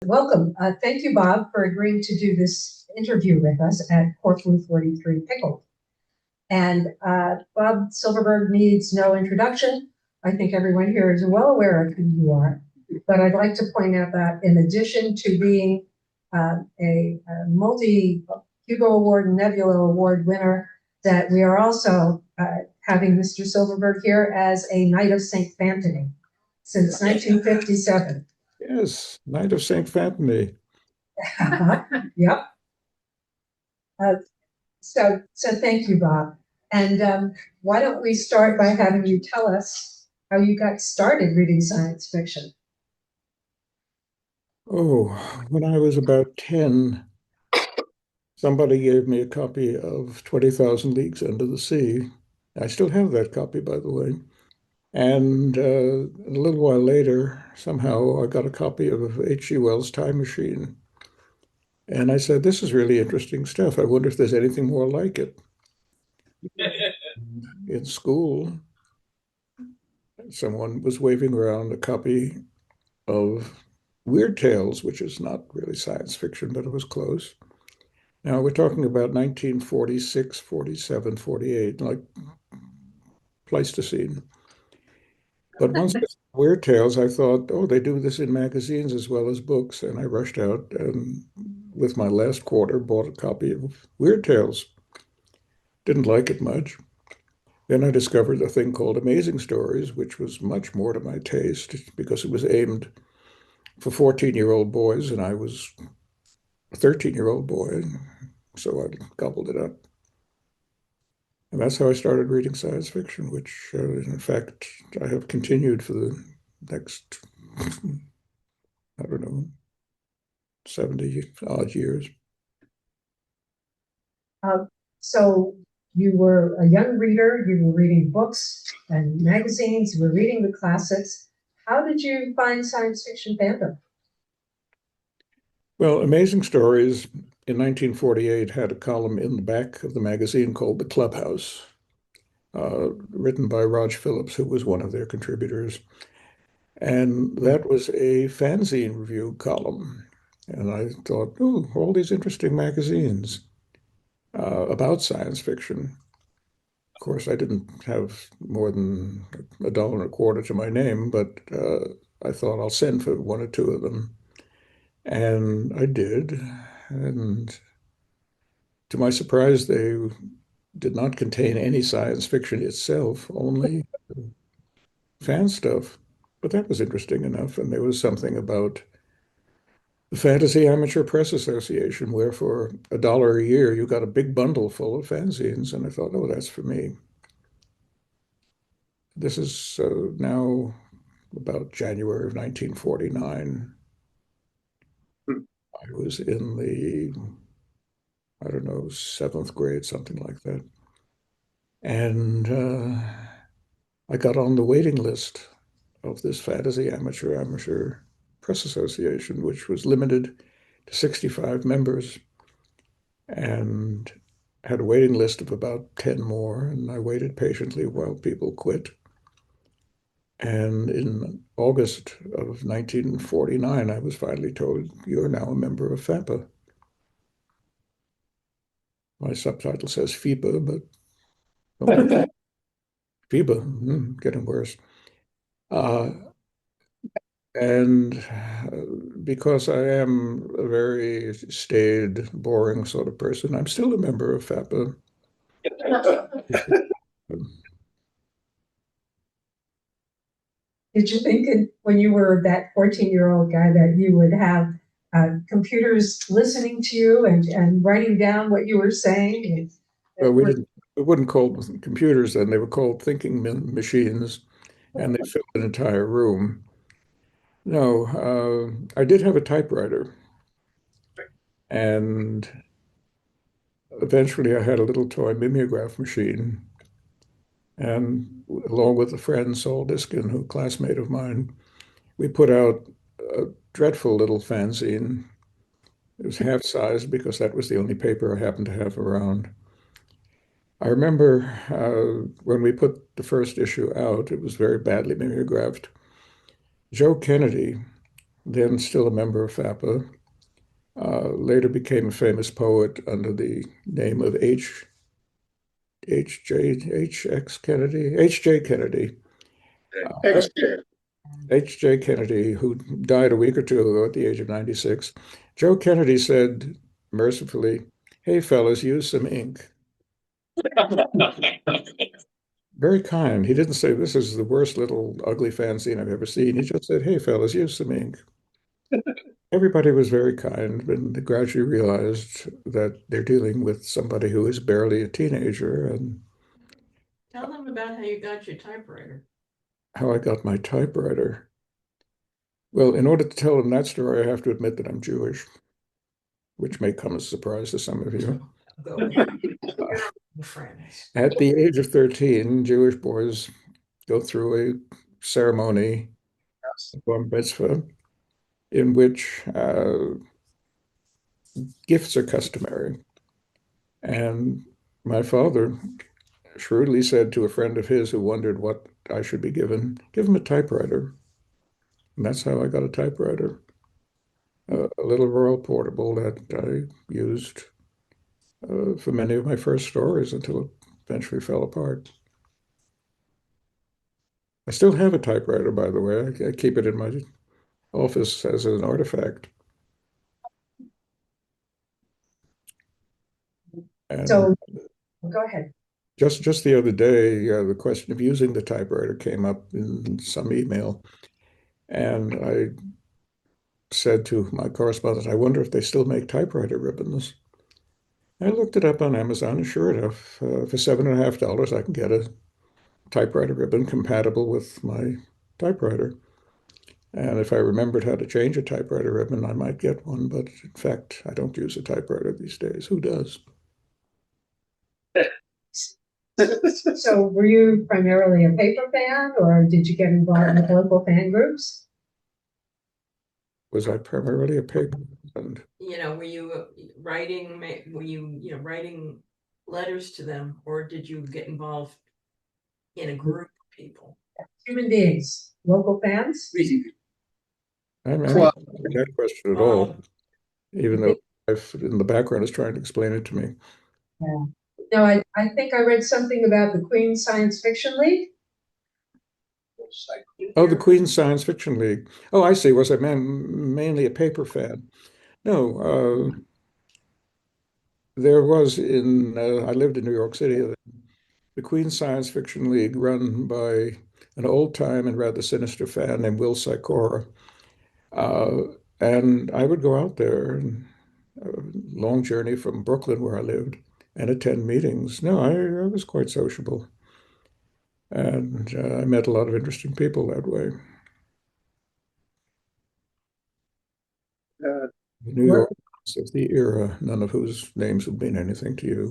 Welcome. Thank you, Bob, for agreeing to do this interview with us at Corflu 43 Pickled. And Bob Silverberg needs no introduction. I think everyone here is well aware of who you are. But I'd like to point out that in addition to being a multi-Hugo Award and Nebula Award winner, that we are also having Mr. Silverberg here as a Knight of St. Anthony since 1957. Yes, Knight of St. Anthony. Yep. So thank you, Bob. And why don't we start by having you tell us how you got started reading science fiction? Oh, when I was about 10, somebody gave me a copy of 20,000 Leagues Under the Sea. I still have that copy, by the way. And a little while later, somehow I got a copy of H.G. Wells' Time Machine. And I said, this is really interesting stuff. I wonder if there's anything more like it. In school, someone was waving around a copy of Weird Tales, which is not really science fiction, but it was close. Now we're talking about 1946, 47, 48, like Pleistocene. But once I saw Weird Tales, I thought, oh, they do this in magazines as well as books. And I rushed out and with my last quarter bought a copy of Weird Tales. Didn't like it much. Then I discovered a thing called Amazing Stories, which was much more to my taste because it was aimed for 14-year-old boys, and I was a 13-year-old boy, so I gobbled it up. And that's how I started reading science fiction, which, in fact, I have continued for the next, I don't know, 70 odd years. So you were a young reader, you were reading books and magazines, you were reading the classics. How did you find science fiction fandom? Well, Amazing Stories in 1948 had a column in the back of the magazine called The Clubhouse, written by Rog Phillips, who was one of their contributors. And that was a fanzine review column. And I thought, oh, all these interesting magazines about science fiction. Of course, I didn't have more than $1.25 to my name, but I thought I'll send for one or two of them. And I did. And to my surprise, they did not contain any science fiction itself, only fan stuff. But that was interesting enough. And there was something about the Fantasy Amateur Press Association, where for $1 a year, you got a big bundle full of fanzines. And I thought, oh, that's for me. This is now about January of 1949. I was in the, I don't know, 7th grade, something like that. And I got on the waiting list of this Fantasy Amateur Press Association, which was limited to 65 members, and had a waiting list of about 10 more. And I waited patiently while people quit. And in August of 1949, I was finally told, you're now a member of FAPA. My subtitle says FIPA, but okay. FIBA, getting worse. And because I am a very staid, boring sort of person, I'm still a member of FAPA. Did you think when you were that 14-year-old guy that you would have computers listening to you and writing down what you were saying? Well, we wouldn't call them computers then, they were called thinking machines, and they filled an entire room. No, I did have a typewriter, and eventually I had a little toy mimeograph machine, and along with a friend, Saul Diskin, who a classmate of mine, we put out a dreadful little fanzine. It was half-sized because that was the only paper I happened to have around. I remember when we put the first issue out, it was very badly mimeographed. Joe Kennedy, then still a member of FAPA, later became a famous poet under the name of H.J. Kennedy, H.J. Kennedy. H.J. Kennedy, who died a week or two ago at the age of 96. Joe Kennedy said mercifully, "Hey, fellas, use some ink." Very kind. He didn't say, "This is the worst little ugly fanzine I've ever seen." He just said, "Hey, fellas, use some ink." Everybody was very kind, and they gradually realized that they're dealing with somebody who is barely a teenager. And Tell them about how you got your typewriter. how I got my typewriter. Well, in order to tell them that story, I have to admit that I'm Jewish, which may come as a surprise to some of you. Go ahead. Friends. At the age of 13, Jewish boys go through a ceremony, a bar mitzvah, in which gifts are customary. And my father shrewdly said to a friend of his who wondered what I should be given, give him a typewriter. And that's how I got a typewriter, a little Royal Portable that I used for many of my first stories until it eventually fell apart. I still have a typewriter, by the way. I keep it in my office as an artifact. And So go ahead. just the other day, the question of using the typewriter came up in some email, and I said to my correspondent, "I wonder if they still make typewriter ribbons." I looked it up on Amazon, and sure enough, for $7.50, I can get a typewriter ribbon compatible with my typewriter. And if I remembered how to change a typewriter ribbon, I might get one. But in fact, I don't use a typewriter these days. Who does? So were you primarily a paper fan, or did you get involved with local fan groups? Was I primarily a paper fan? Were you writing, writing letters to them, or did you get involved in a group of people? Human beings, local fans? I'm not answering that question at all, even though I've in the background is trying to explain it to me. Yeah. No, I think I read something about the Queen Science Fiction League. Oh, the Queen's Science Fiction League. Oh, I see. Was I mainly a paper fan? No, there was I lived in New York City, the Queen's Science Fiction League, run by an old-time and rather sinister fan named Will Sikora. Uh, and I would go out there, and a long journey from Brooklyn, where I lived, and attend meetings. No, I was quite sociable. And I met a lot of interesting people that way. The New What? Yorkers of the era, none of whose names would mean anything to you.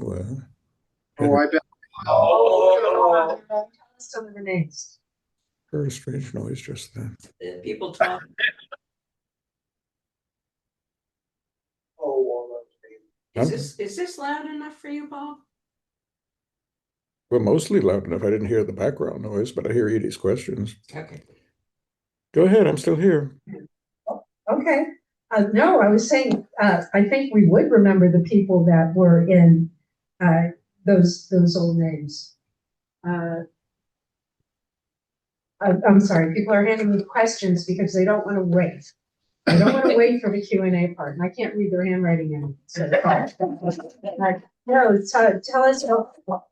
I bet. Tell us some of the names. Heard a strange noise just then. People talk. Is this loud enough for you, Bob? Well, mostly loud enough. I didn't hear the background noise, but I hear Edie's questions. Okay. Go ahead, I'm still here. Okay. No, I was saying, I think we would remember the people that were in those old names. I'm sorry, people are handing me questions because they don't want to wait. They don't want to wait for the Q&A part, and I can't read their handwriting anymore. So, no, tell us,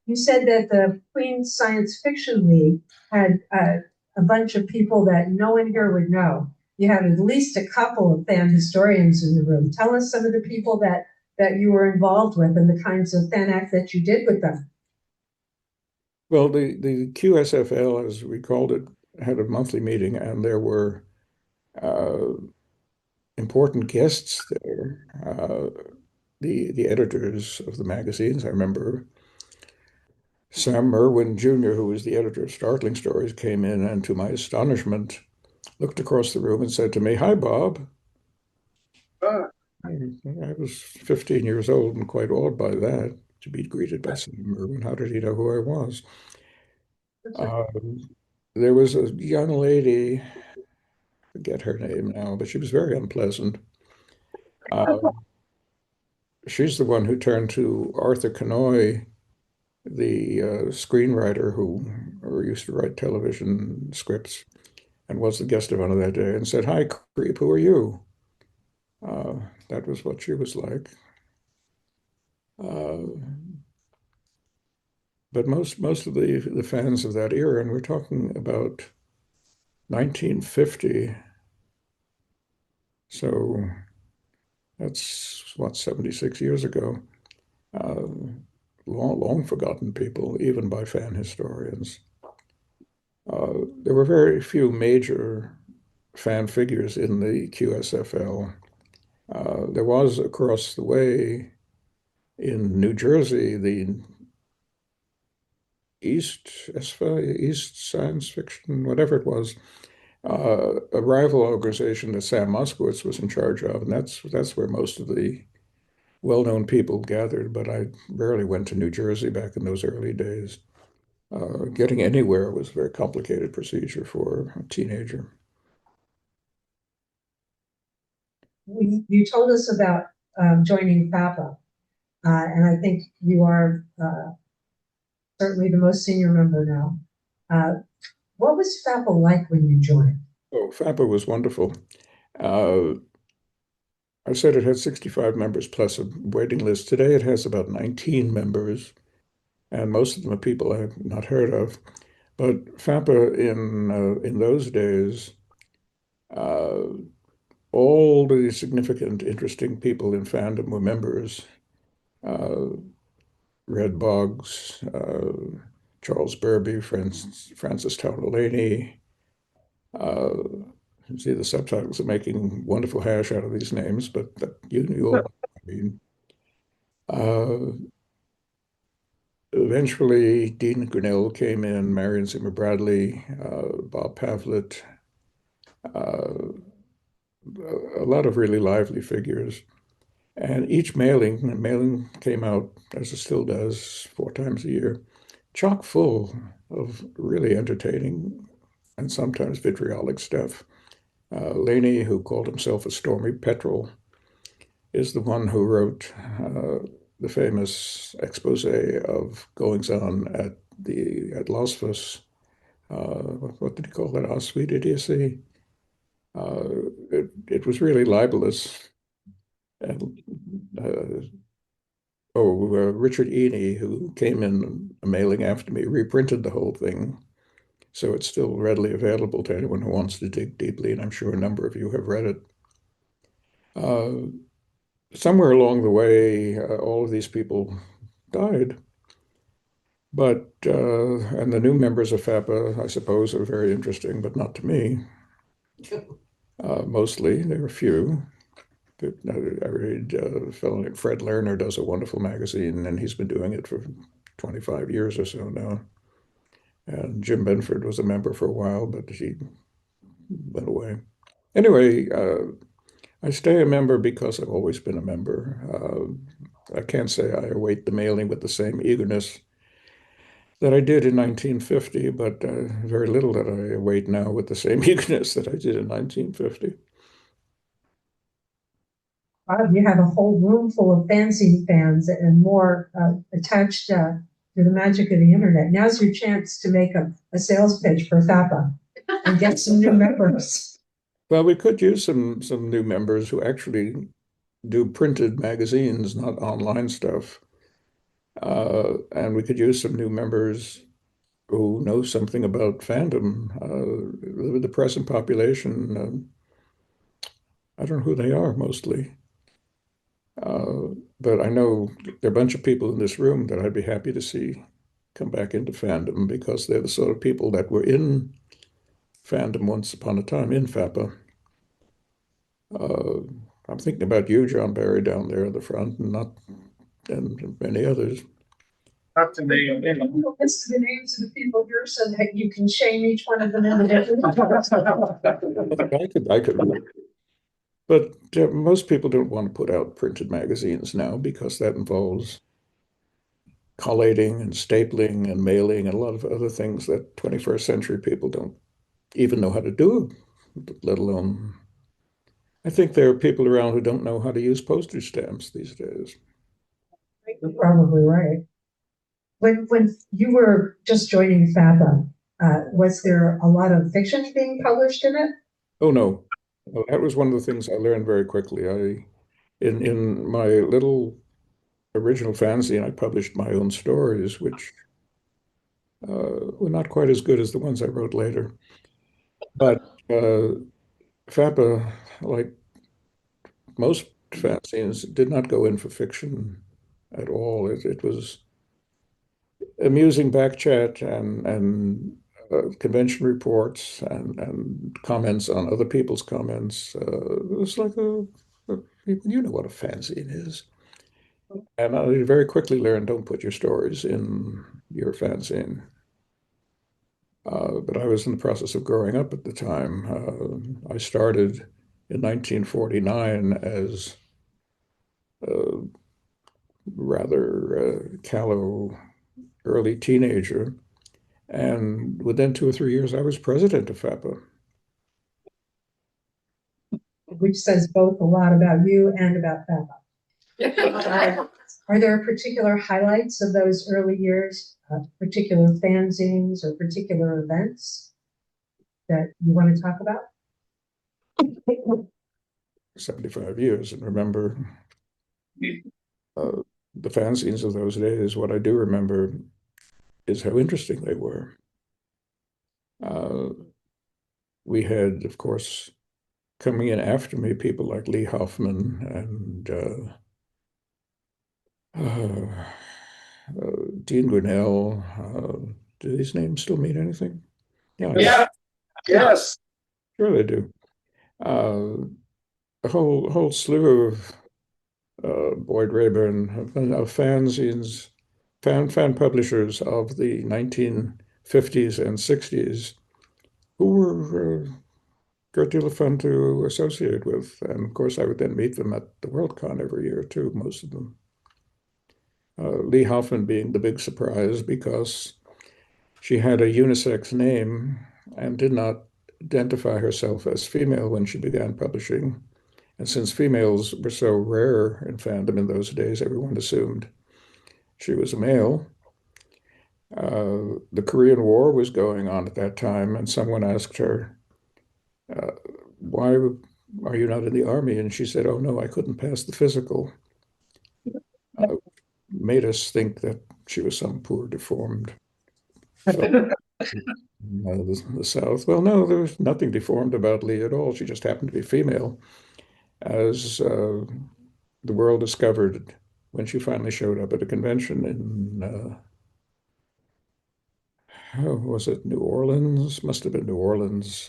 you said that the Queen's Science Fiction League had a bunch of people that no one here would know. You had at least a couple of fan historians in the room. Tell us some of the people that you were involved with and the kinds of fan act that you did with them. Well, the QSFL, as we called it, had a monthly meeting, and there were important guests there. The editors of the magazines. I remember Sam Merwin Jr., who was the editor of Startling Stories, came in and, to my astonishment, looked across the room and said to me, "Hi, Bob." I was 15 years old and quite awed by that, to be greeted by Sam Merwin. How did he know who I was? There was a young lady forget her name now, but she was very unpleasant. She's the one who turned to Arthur Kanoy, the screenwriter who used to write television scripts and was the guest of honor that day, and said, "Hi, creep, who are you?" That was what she was like. But most of the fans of that era, and we're talking about 1950, so that's what, 76 years ago. Long forgotten people, even by fan historians. There were very few major fan figures in the QSFL. There was across the way in New Jersey, the East Science Fiction, whatever it was, a rival organization that Sam Moskowitz was in charge of, and that's where most of the well-known people gathered. But I rarely went to New Jersey back in those early days. Getting anywhere was a very complicated procedure for a teenager. You told us about joining FAPA, and I think you are certainly the most senior member now. What was FAPA like when you joined? Oh, FAPA was wonderful. I said it had 65 members plus a waiting list. Today it has about 19 members, and most of them are people I've not heard of. But FAPA in those days, all the significant, interesting people in fandom were members. Red Boggs, Charles Burby, Francis Towneley. See, the subtitles are making wonderful hash out of these names, but you all know what I mean. Eventually, Dean Grennell came in, Marion Zimmer Bradley, Bob Pavlett, a lot of really lively figures. And each mailing came out, as it still does, 4 times a year, chock full of really entertaining and sometimes vitriolic stuff. Laney, who called himself a stormy petrel, is the one who wrote the famous expose of goings-on at Losfus. What did he call that? Our sweet idiocy. It was really libelous. And Richard Eney, who came in a mailing after me, reprinted the whole thing. So it's still readily available to anyone who wants to dig deeply, and I'm sure a number of you have read it. Somewhere along the way, all of these people died. But, and the new members of FAPA, I suppose, are very interesting, but not to me. Mostly, there are few. I read a fellow named Fred Lerner does a wonderful magazine, and he's been doing it for 25 years or so now. And Jim Benford was a member for a while, but he went away. Anyway, I stay a member because I've always been a member. I can't say I await the mailing with the same eagerness that I did in 1950, but very little that I await now with the same eagerness that I did in 1950. You have a whole room full of fanzine fans and more attached to the magic of the internet. Now's your chance to make a sales pitch for FAPA and get some new members. Well, we could use some new members who actually do printed magazines, not online stuff. And we could use some new members who know something about fandom. The present population, I don't know who they are mostly. But I know there are a bunch of people in this room that I'd be happy to see come back into fandom because they're the sort of people that were in fandom once upon a time in FAPA. I'm thinking about you, John Barry, down there in the front, and many others. Up to me. List the names of the people here so that you can shame each one of them individually. I could. But most people don't want to put out printed magazines now because that involves collating and stapling and mailing and a lot of other things that 21st century people don't even know how to do let alone. I think there are people around who don't know how to use postage stamps these days. You're probably right. When you were just joining FAPA, was there a lot of fiction being published in it? Oh no. Well, that was one of the things I learned very quickly. In my little original fanzine, I published my own stories, which were not quite as good as the ones I wrote later. But FAPA, like most fanzines, did not go in for fiction at all. It was amusing back chat and convention reports and comments on other people's comments. It was like you know what a fanzine is. And I very quickly learned, don't put your stories in your fanzine. But I was in the process of growing up at the time. I started in 1949 as a rather callow early teenager. And within 2 or 3 years, I was president of FAPA. Which says both a lot about you and about FAPA. Are there particular highlights of those early years, particular fanzines or particular events that you want to talk about? 75 years, and remember the fanzines of those days. What I do remember is how interesting they were. We had, of course, coming in after me, people like Lee Hoffman and Dean Grennell. Do these names still mean anything? Yeah, yes. Sure they do. A whole slew of Boyd Rayburn of fanzines, fan publishers of the 1950s and 60s who were a great deal of fun to associate with. And of course, I would then meet them at the Worldcon every year too, most of them. Lee Hoffman being the big surprise because she had a unisex name and did not identify herself as female when she began publishing. And since females were so rare in fandom in those days, everyone assumed she was a male. The Korean War was going on at that time, and someone asked her, why are you not in the army? And she said, oh no, I couldn't pass the physical. Made us think that she was some poor deformed fellow the South. Well, no, there was nothing deformed about Lee at all. She just happened to be female, as the world discovered when she finally showed up at a convention in, was it New Orleans? Must have been New Orleans,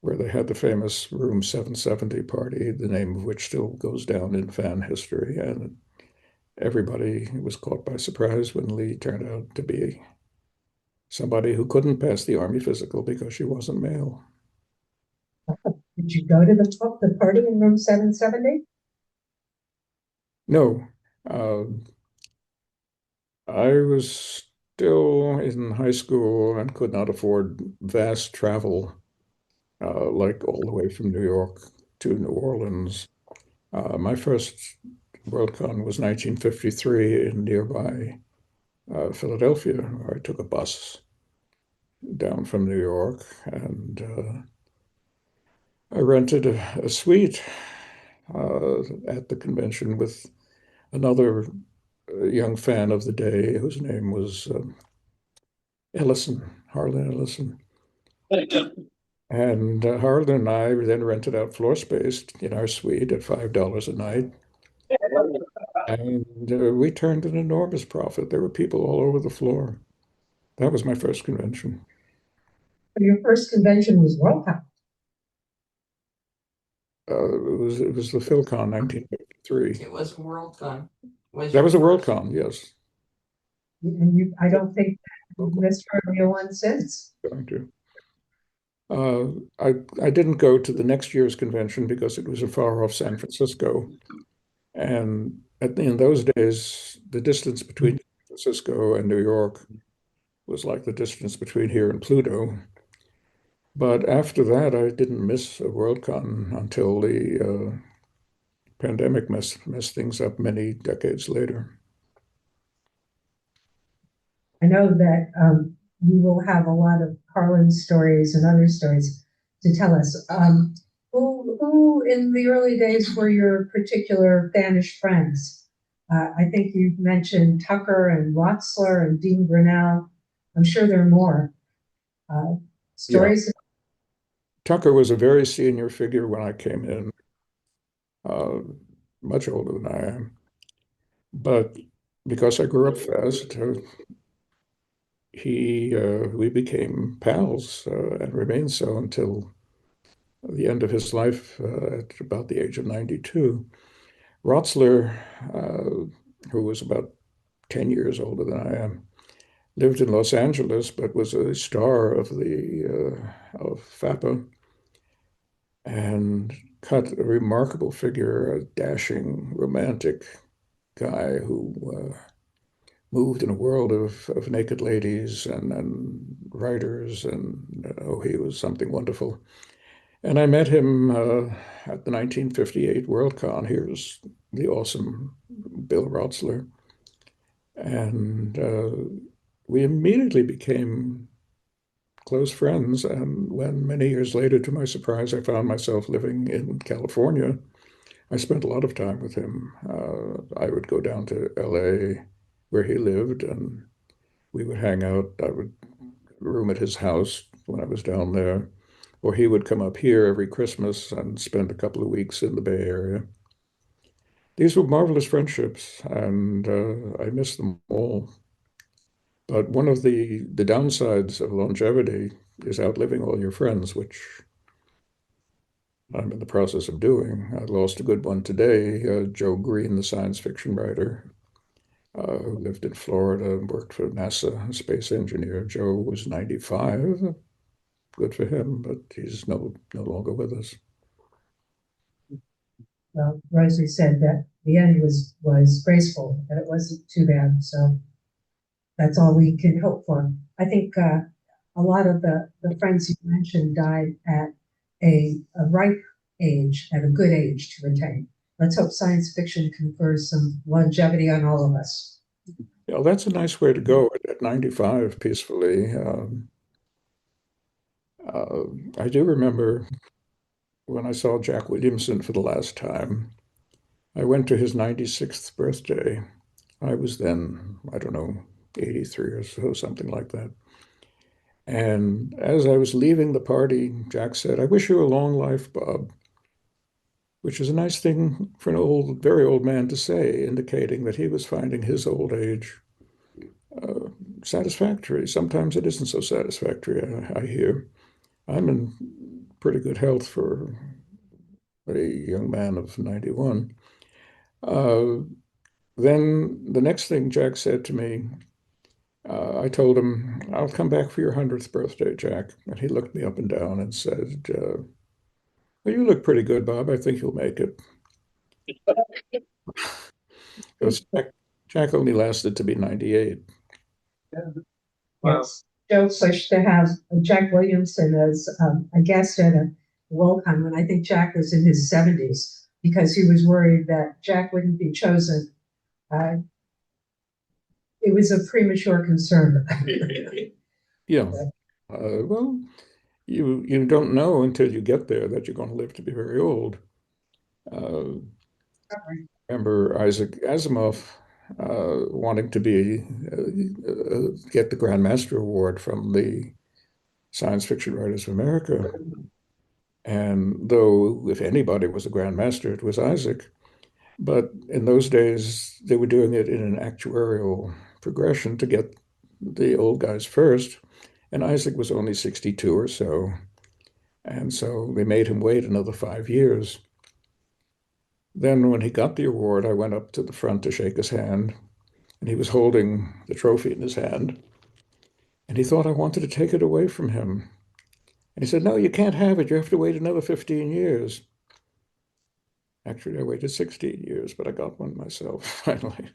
where they had the famous Room 770 party, the name of which still goes down in fan history. And everybody was caught by surprise when Lee turned out to be somebody who couldn't pass the Army physical because she wasn't male. Did you go to the party in room 770? No, I was still in high school and could not afford vast travel, like all the way from New York to New Orleans. My first Worldcon was 1953 in nearby Philadelphia. I took a bus down from New York and I rented a suite at the convention with another young fan of the day whose name was Ellison, Harlan Ellison. And Harlan and I then rented out floor space in our suite at $5 a night. And we turned an enormous profit. There were people all over the floor. That was my first convention. Your first convention was Worldcon. It was the PhilCon 1953. It was Worldcon. That was a Worldcon, yes. And I don't think you've missed a one since. Going to. I didn't go to the next year's convention because it was in far off San Francisco. And in those days, the distance between San Francisco and New York was like the distance between here and Pluto. But after that, I didn't miss a Worldcon until the pandemic messed things up many decades later. I know that we will have a lot of Harlan stories and other stories to tell us. Who in the early days were your particular fannish friends? I think you mentioned Tucker and Rotsler and Dean Grennell. I'm sure there are more stories. Yeah. Tucker was a very senior figure when I came in, much older than I am. But because I grew up fast, we became pals and remained so until the end of his life at about the age of 92. Rotsler, who was about 10 years older than I am, lived in Los Angeles, but was a star of of FAPA and cut a remarkable figure, a dashing, romantic guy who moved in a world of naked ladies and writers, and oh, he was something wonderful. And I met him at the 1958 Worldcon. Here's the awesome Bill Rotsler. And we immediately became close friends. And when many years later, to my surprise, I found myself living in California, I spent a lot of time with him. I would go down to LA where he lived, and we would hang out. I would room at his house when I was down there, or he would come up here every Christmas and spend a couple of weeks in the Bay Area. These were marvelous friendships, and I miss them all. But one of the downsides of longevity is outliving all your friends, which I'm in the process of doing. I lost a good one today, Joe Green, the science fiction writer, who lived in Florida and worked for NASA, a space engineer. Joe was 95. Good for him, but he's no longer with us. Well, Rosie said that the end was graceful, that it wasn't too bad. So that's all we can hope for. I think a lot of the friends you mentioned died at a ripe age, at a good age to retain. Let's hope science fiction confers some longevity on all of us. Yeah, that's a nice way to go at 95 peacefully. I do remember when I saw Jack Williamson for the last time. I went to his 96th birthday. I was then, I don't know, 83 or so, something like that. And as I was leaving the party, Jack said, "I wish you a long life, Bob," which is a nice thing for an old, very old man to say, indicating that he was finding his old age satisfactory. Sometimes it isn't so satisfactory, I hear. I'm in pretty good health for a young man of 91. Then the next thing Jack said to me, I told him, "I'll come back for your 100th birthday, Jack." And he looked me up and down and said, "Well, you look pretty good, Bob. I think you'll make it." Because Jack only lasted to be 98. Wow. Yes. Joe pushed to have Jack Williamson as a guest at a Worldcon when I think Jack was in his 70s because he was worried that Jack wouldn't be chosen. It was a premature concern. Yeah. Well, you don't know until you get there that you're going to live to be very old. Remember Isaac Asimov wanting to get the Grand Master Award from the Science Fiction Writers of America. And though if anybody was a Grand Master, it was Isaac. But in those days, they were doing it in an actuarial progression to get the old guys first. And Isaac was only 62 or so. And so they made him wait another 5 years. Then when he got the award, I went up to the front to shake his hand, and he was holding the trophy in his hand. And he thought I wanted to take it away from him. And he said, "No, you can't have it. You have to wait another 15 years. Actually, I waited 16 years, but I got one myself finally.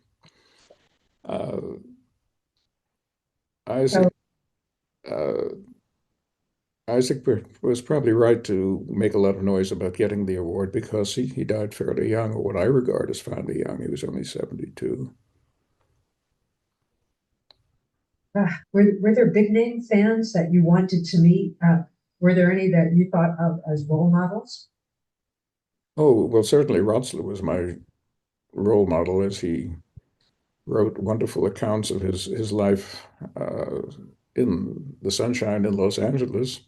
Isaac, Isaac was probably right to make a lot of noise about getting the award because he died fairly young, or what I regard as fairly young. He was only 72. Were there big name fans that you wanted to meet? Were there any that you thought of as role models? Oh, well, certainly Rotsler was my role model as he wrote wonderful accounts of his life in the sunshine in Los Angeles.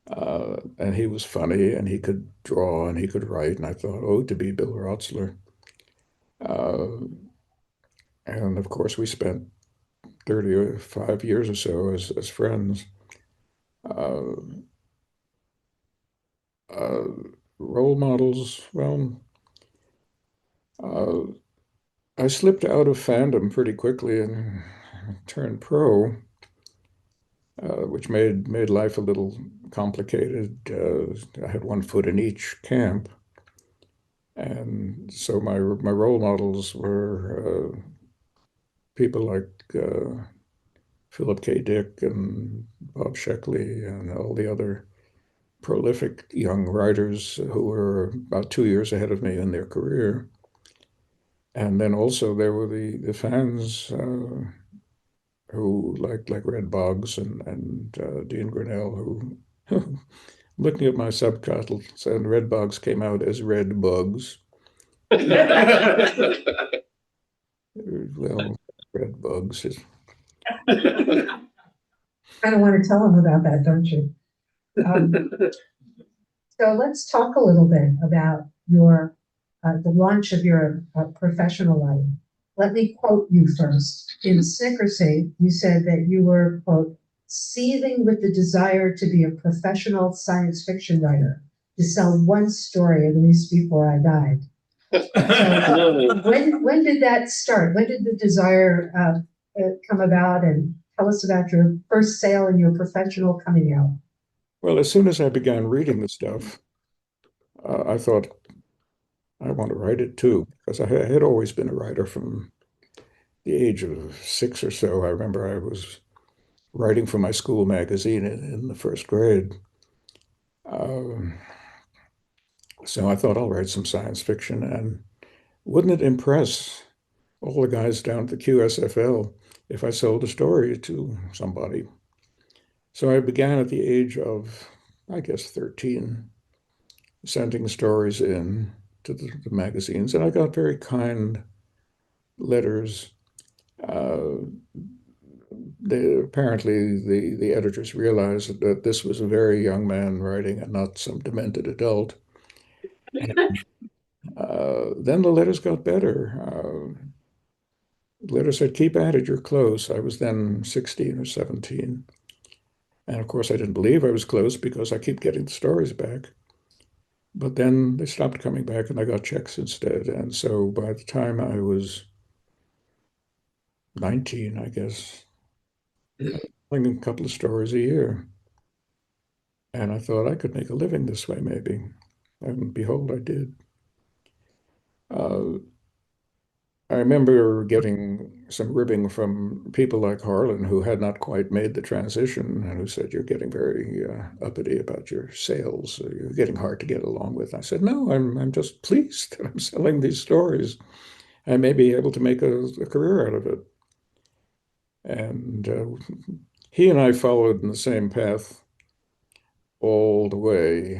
And he was funny and he could draw and he could write. And I thought, oh, to be Bill Rotsler. Uh, and of course, we spent 35 years or so as friends. Uh, uh, Role models, well, uh, I slipped out of fandom pretty quickly and turned pro, which made life a little complicated. I had one foot in each camp. And so my role models were people like Philip K. Dick and Bob Sheckley and all the other prolific young writers who were about 2 years ahead of me in their career. And then also there were the fans who like Red Boggs and Dean Grennell, who looking at my subtitles, and Red Boggs came out as Red Bugs. Well, Red Bugs is Kind of want to tell them about that, don't you? So let's talk a little bit about your the launch of your professional life. Let me quote you first. In Secrecy, you said that you were, quote, seething with the desire to be a professional science fiction writer, to sell one story at least before I died. So when did that start? When did the desire come about? And tell us about your first sale and your professional coming out. well, as soon as I began reading the stuff, I thought I want to write it too, because I had always been a writer from the age of 6 or so. I remember I was writing for my school magazine in the first grade. Um, so I thought I'll write some science fiction, and wouldn't it impress all the guys down at the QSFL if I sold a story to somebody? So I began at the age of, I guess, 13, sending stories in to the magazines, and I got very kind letters. Uh, Apparently, the editors realized that this was a very young man writing and not some demented adult. And then the letters got better. The letter said, keep at it, you're close. I was then 16 or 17. And of course, I didn't believe I was close because I keep getting the stories back. But then they stopped coming back and I got checks instead. And so by the time I was 19, I guess, selling a couple of stories a year. And I thought I could make a living this way, maybe. And behold, I did. Uh, I remember getting some ribbing from people like Harlan who had not quite made the transition and who said, you're getting very uppity about your sales. You're getting hard to get along with. I said, no, I'm just pleased that I'm selling these stories. I may be able to make a career out of it. And he and I followed in the same path all the way.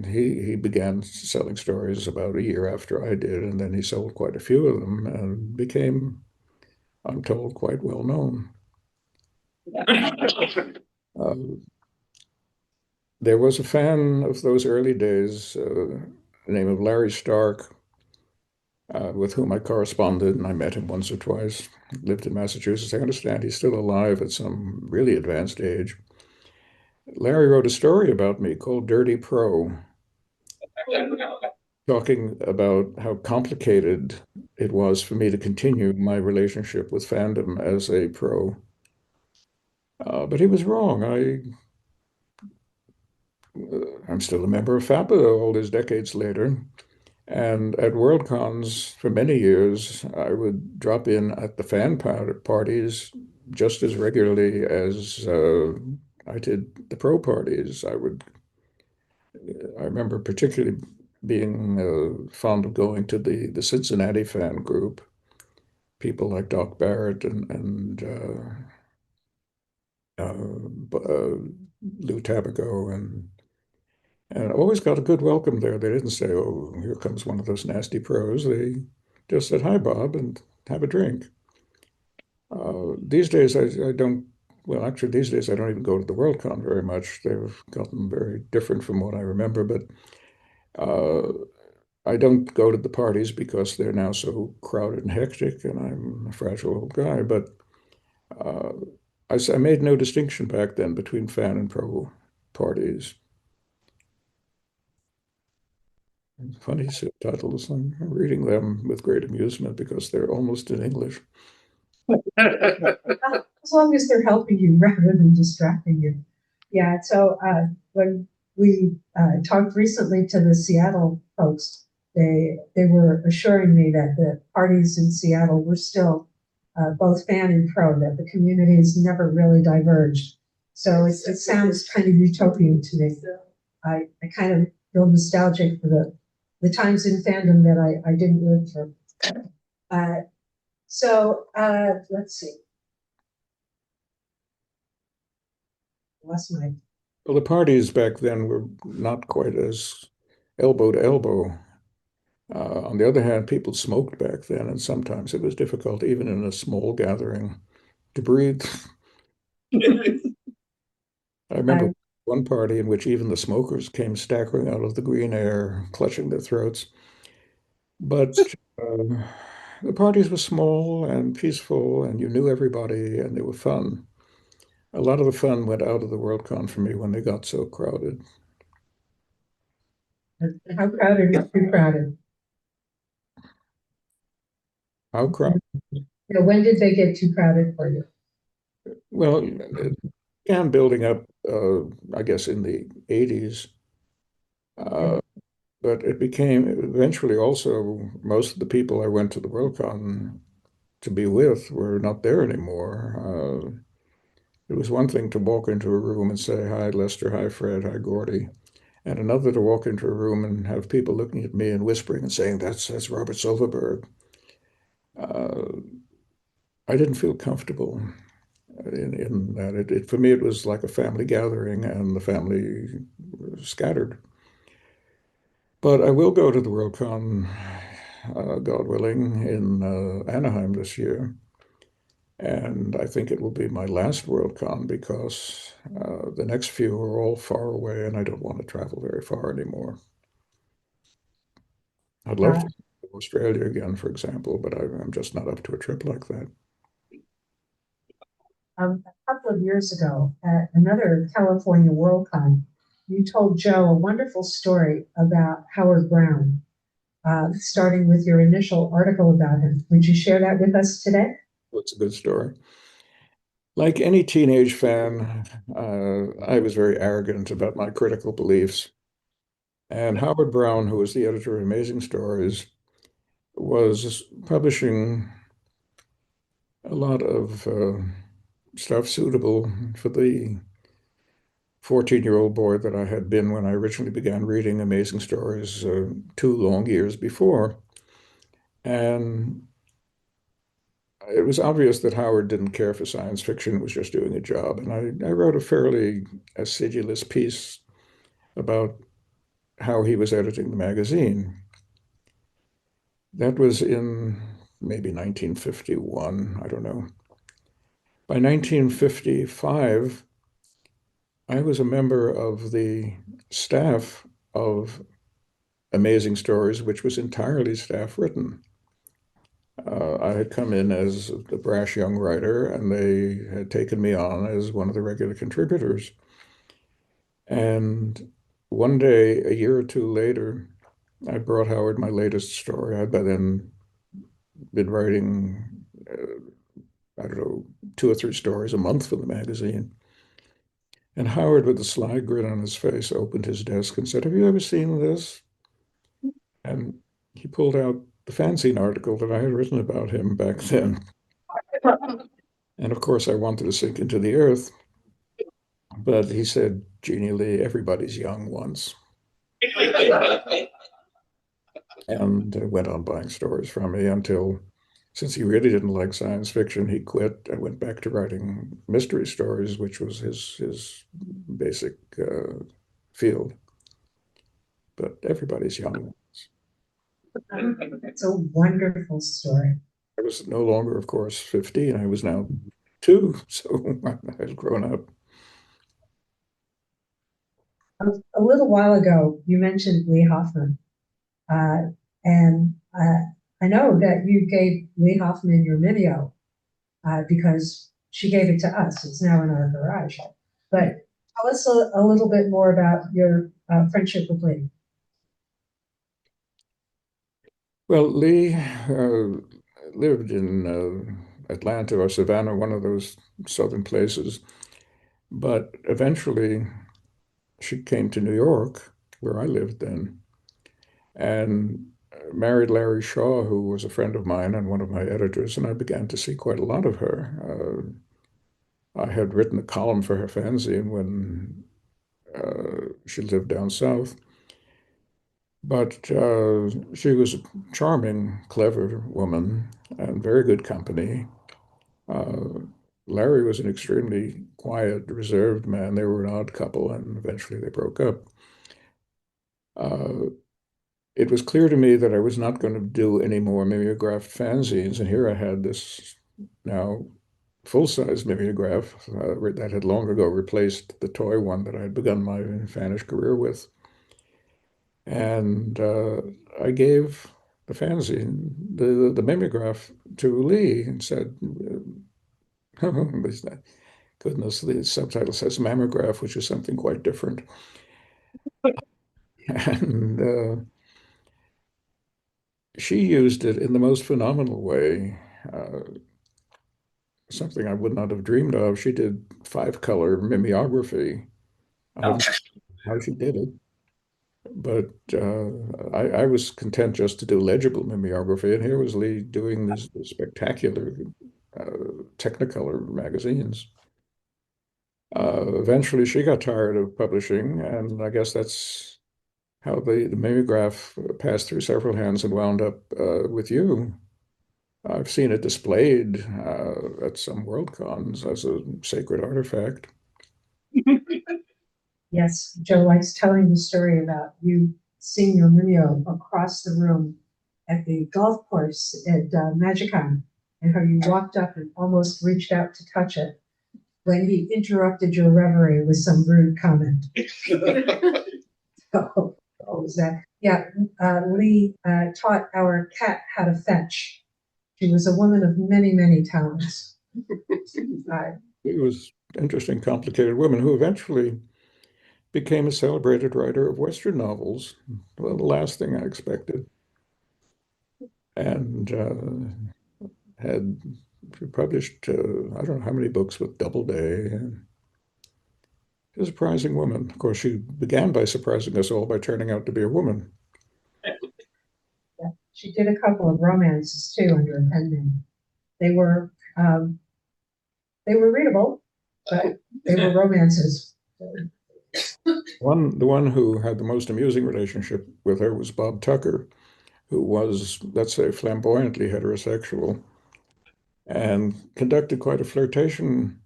He began selling stories about a year after I did, and then he sold quite a few of them and became, I'm told, quite well known. Uh, there was a fan of those early days, the name of Larry Stark, with whom I corresponded, and I met him once or twice. Lived in Massachusetts. I understand he's still alive at some really advanced age. Larry wrote a story about me called Dirty Pro, talking about how complicated it was for me to continue my relationship with fandom as a pro. But he was wrong. I'm still a member of FAPA all these decades later. And at Worldcons for many years, I would drop in at the fan parties just as regularly as I did the pro parties. I remember particularly being fond of going to the Cincinnati fan group, people like Doc Barrett and Lou Tabaco, and always got a good welcome there. They didn't say, "Oh, here comes one of those nasty pros." They just said, "Hi, Bob," and have a drink. These days, I don't. Well, actually, these days I don't even go to the Worldcon very much. They've gotten very different from what I remember, but uh, I don't go to the parties because they're now so crowded and hectic, and I'm a fragile old guy. But uh, I made no distinction back then between fan and pro parties. Funny subtitles. I'm reading them with great amusement because they're almost in English. As long as they're helping you rather than distracting you. Yeah, so when we talked recently to the Seattle folks, they were assuring me that the parties in Seattle were still both fan and pro, that the communities never really diverged. So it sounds kind of utopian to me. I kind of feel nostalgic for the times in fandom that I didn't live through. Let's see. Lost my. Well, the parties back then were not quite as elbow to elbow. On the other hand, people smoked back then, and sometimes it was difficult, even in a small gathering, to breathe. I remember one party in which even the smokers came staggering out of the green air, clutching their throats. But the parties were small and peaceful, and you knew everybody, and they were fun. A lot of the fun went out of the Worldcon for me when they got so crowded. How crowded is too crowded? How crowded? When did they get too crowded for you? Well, it began building up, I guess, in the 80s. But it became eventually also most of the people I went to the Worldcon to be with were not there anymore. It was one thing to walk into a room and say, "Hi, Lester, hi, Fred, hi, Gordy," and another to walk into a room and have people looking at me and whispering and saying, "That's Robert Silverberg." Uh, I didn't feel comfortable in that. For me, it was like a family gathering, and the family scattered. But I will go to the Worldcon, God willing, in Anaheim this year. And I think it will be my last Worldcon because the next few are all far away and I don't want to travel very far anymore. I'd love to go to Australia again, for example, but I'm just not up to a trip like that. A couple of years ago at another California Worldcon, you told Joe a wonderful story about Howard Brown, starting with your initial article about him. Would you share that with us today? It's a good story. Like any teenage fan, I was very arrogant about my critical beliefs. And Howard Brown, who was the editor of Amazing Stories, was publishing a lot of stuff suitable for the 14-year-old boy that I had been when I originally began reading Amazing Stories 2 long years before. And it was obvious that Howard didn't care for science fiction, was just doing a job. And I wrote a fairly acidulous piece about how he was editing the magazine. That was in maybe 1951, I don't know. By 1955, I was a member of the staff of Amazing Stories, which was entirely staff written. I had come in as the brash young writer, and they had taken me on as one of the regular contributors. And one day, a year or two later, I brought Howard my latest story. I'd by then been writing, I don't know, 2 or 3 stories a month for the magazine. And Howard, with a sly grin on his face, opened his desk and said, "Have you ever seen this?" And he pulled out the fanzine article that I had written about him back then. And of course, I wanted to sink into the earth. But he said genially, everybody's young once, and went on buying stories from me until, since he really didn't like science fiction, he quit and went back to writing mystery stories, which was his basic field. But everybody's young. It's a wonderful story. I was no longer, of course, 15. I was now 2, so I had grown up. A little while ago, you mentioned Lee Hoffman, and I know that you gave Lee Hoffman your Mimeo because she gave it to us. It's now in our garage. But tell us a little bit more about your friendship with Lee. Well, Lee lived in Atlanta or Savannah, one of those southern places. But eventually, she came to New York, where I lived then, and married Larry Shaw, who was a friend of mine and one of my editors, and I began to see quite a lot of her. I had written a column for her fanzine when she lived down south. But she was a charming, clever woman and very good company. Uh, Larry was an extremely quiet, reserved man. They were an odd couple, and eventually they broke up. Uh, it was clear to me that I was not going to do any more mimeographed fanzines, and here I had this now full-size mimeograph that had long ago replaced the toy one that I had begun my fannish career with. And I gave the fanzine, the mimeograph to Lee and said, goodness, the subtitle says mammograph, which is something quite different. And she used it in the most phenomenal way, something I would not have dreamed of. She did 5-color mimeography. I don't know how she did it, but I was content just to do legible mimeography, and here was Lee doing these spectacular Technicolor magazines. Eventually, she got tired of publishing, and I guess that's how the mimeograph passed through several hands and wound up with you. I've seen it displayed at some world cons as a sacred artifact. Yes, Joe likes telling the story about you seeing your Mimeo across the room at the golf course at Magicon, and how you walked up and almost reached out to touch it when he interrupted your reverie with some rude comment. So, what was that? Yeah, Lee taught our cat how to fetch. She was a woman of many, many talents. It was an interesting, complicated woman who eventually became a celebrated writer of Western novels. Well, the last thing I expected. And had published, I don't know how many books with Doubleday. And she's a surprising woman. Of course, she began by surprising us all by turning out to be a woman. Yeah, she did a couple of romances too under a pen name. They were readable, but they were romances. The one who had the most amusing relationship with her was Bob Tucker, who was, let's say, flamboyantly heterosexual and conducted quite a flirtation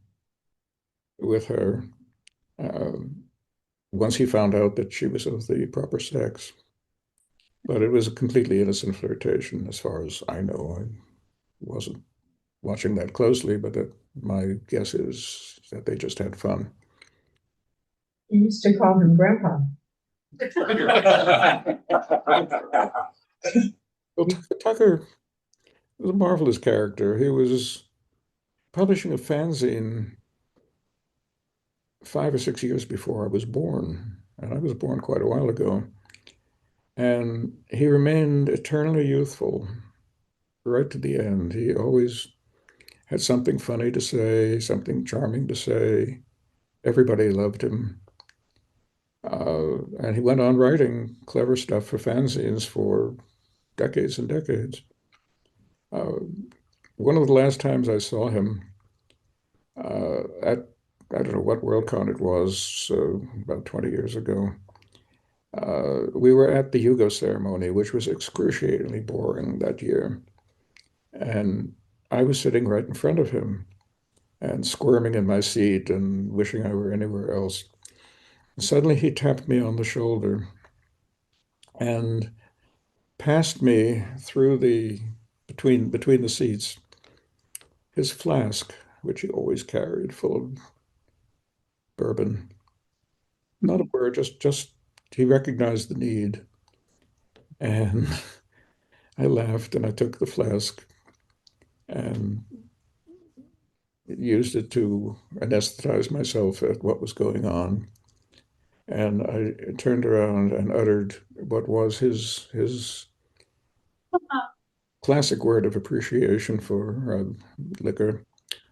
with her once he found out that she was of the proper sex. But it was a completely innocent flirtation, as far as I know. I wasn't watching that closely, but my guess is that they just had fun. You used to call him Grandpa. Well, Tucker was a marvelous character. He was publishing a fanzine 5 or 6 years before I was born, and I was born quite a while ago. And he remained eternally youthful right to the end. He always had something funny to say, something charming to say. Everybody loved him. And he went on writing clever stuff for fanzines for decades and decades. One of the last times I saw him at I don't know what Worldcon it was, about 20 years ago. We were at the Hugo ceremony, which was excruciatingly boring that year. And I was sitting right in front of him and squirming in my seat and wishing I were anywhere else. Suddenly he tapped me on the shoulder and passed me through between the seats his flask, which he always carried, full of bourbon. Not a word, just he recognized the need. And I laughed and I took the flask and used it to anesthetize myself at what was going on. And I turned around and uttered what was his classic word of appreciation for liquor: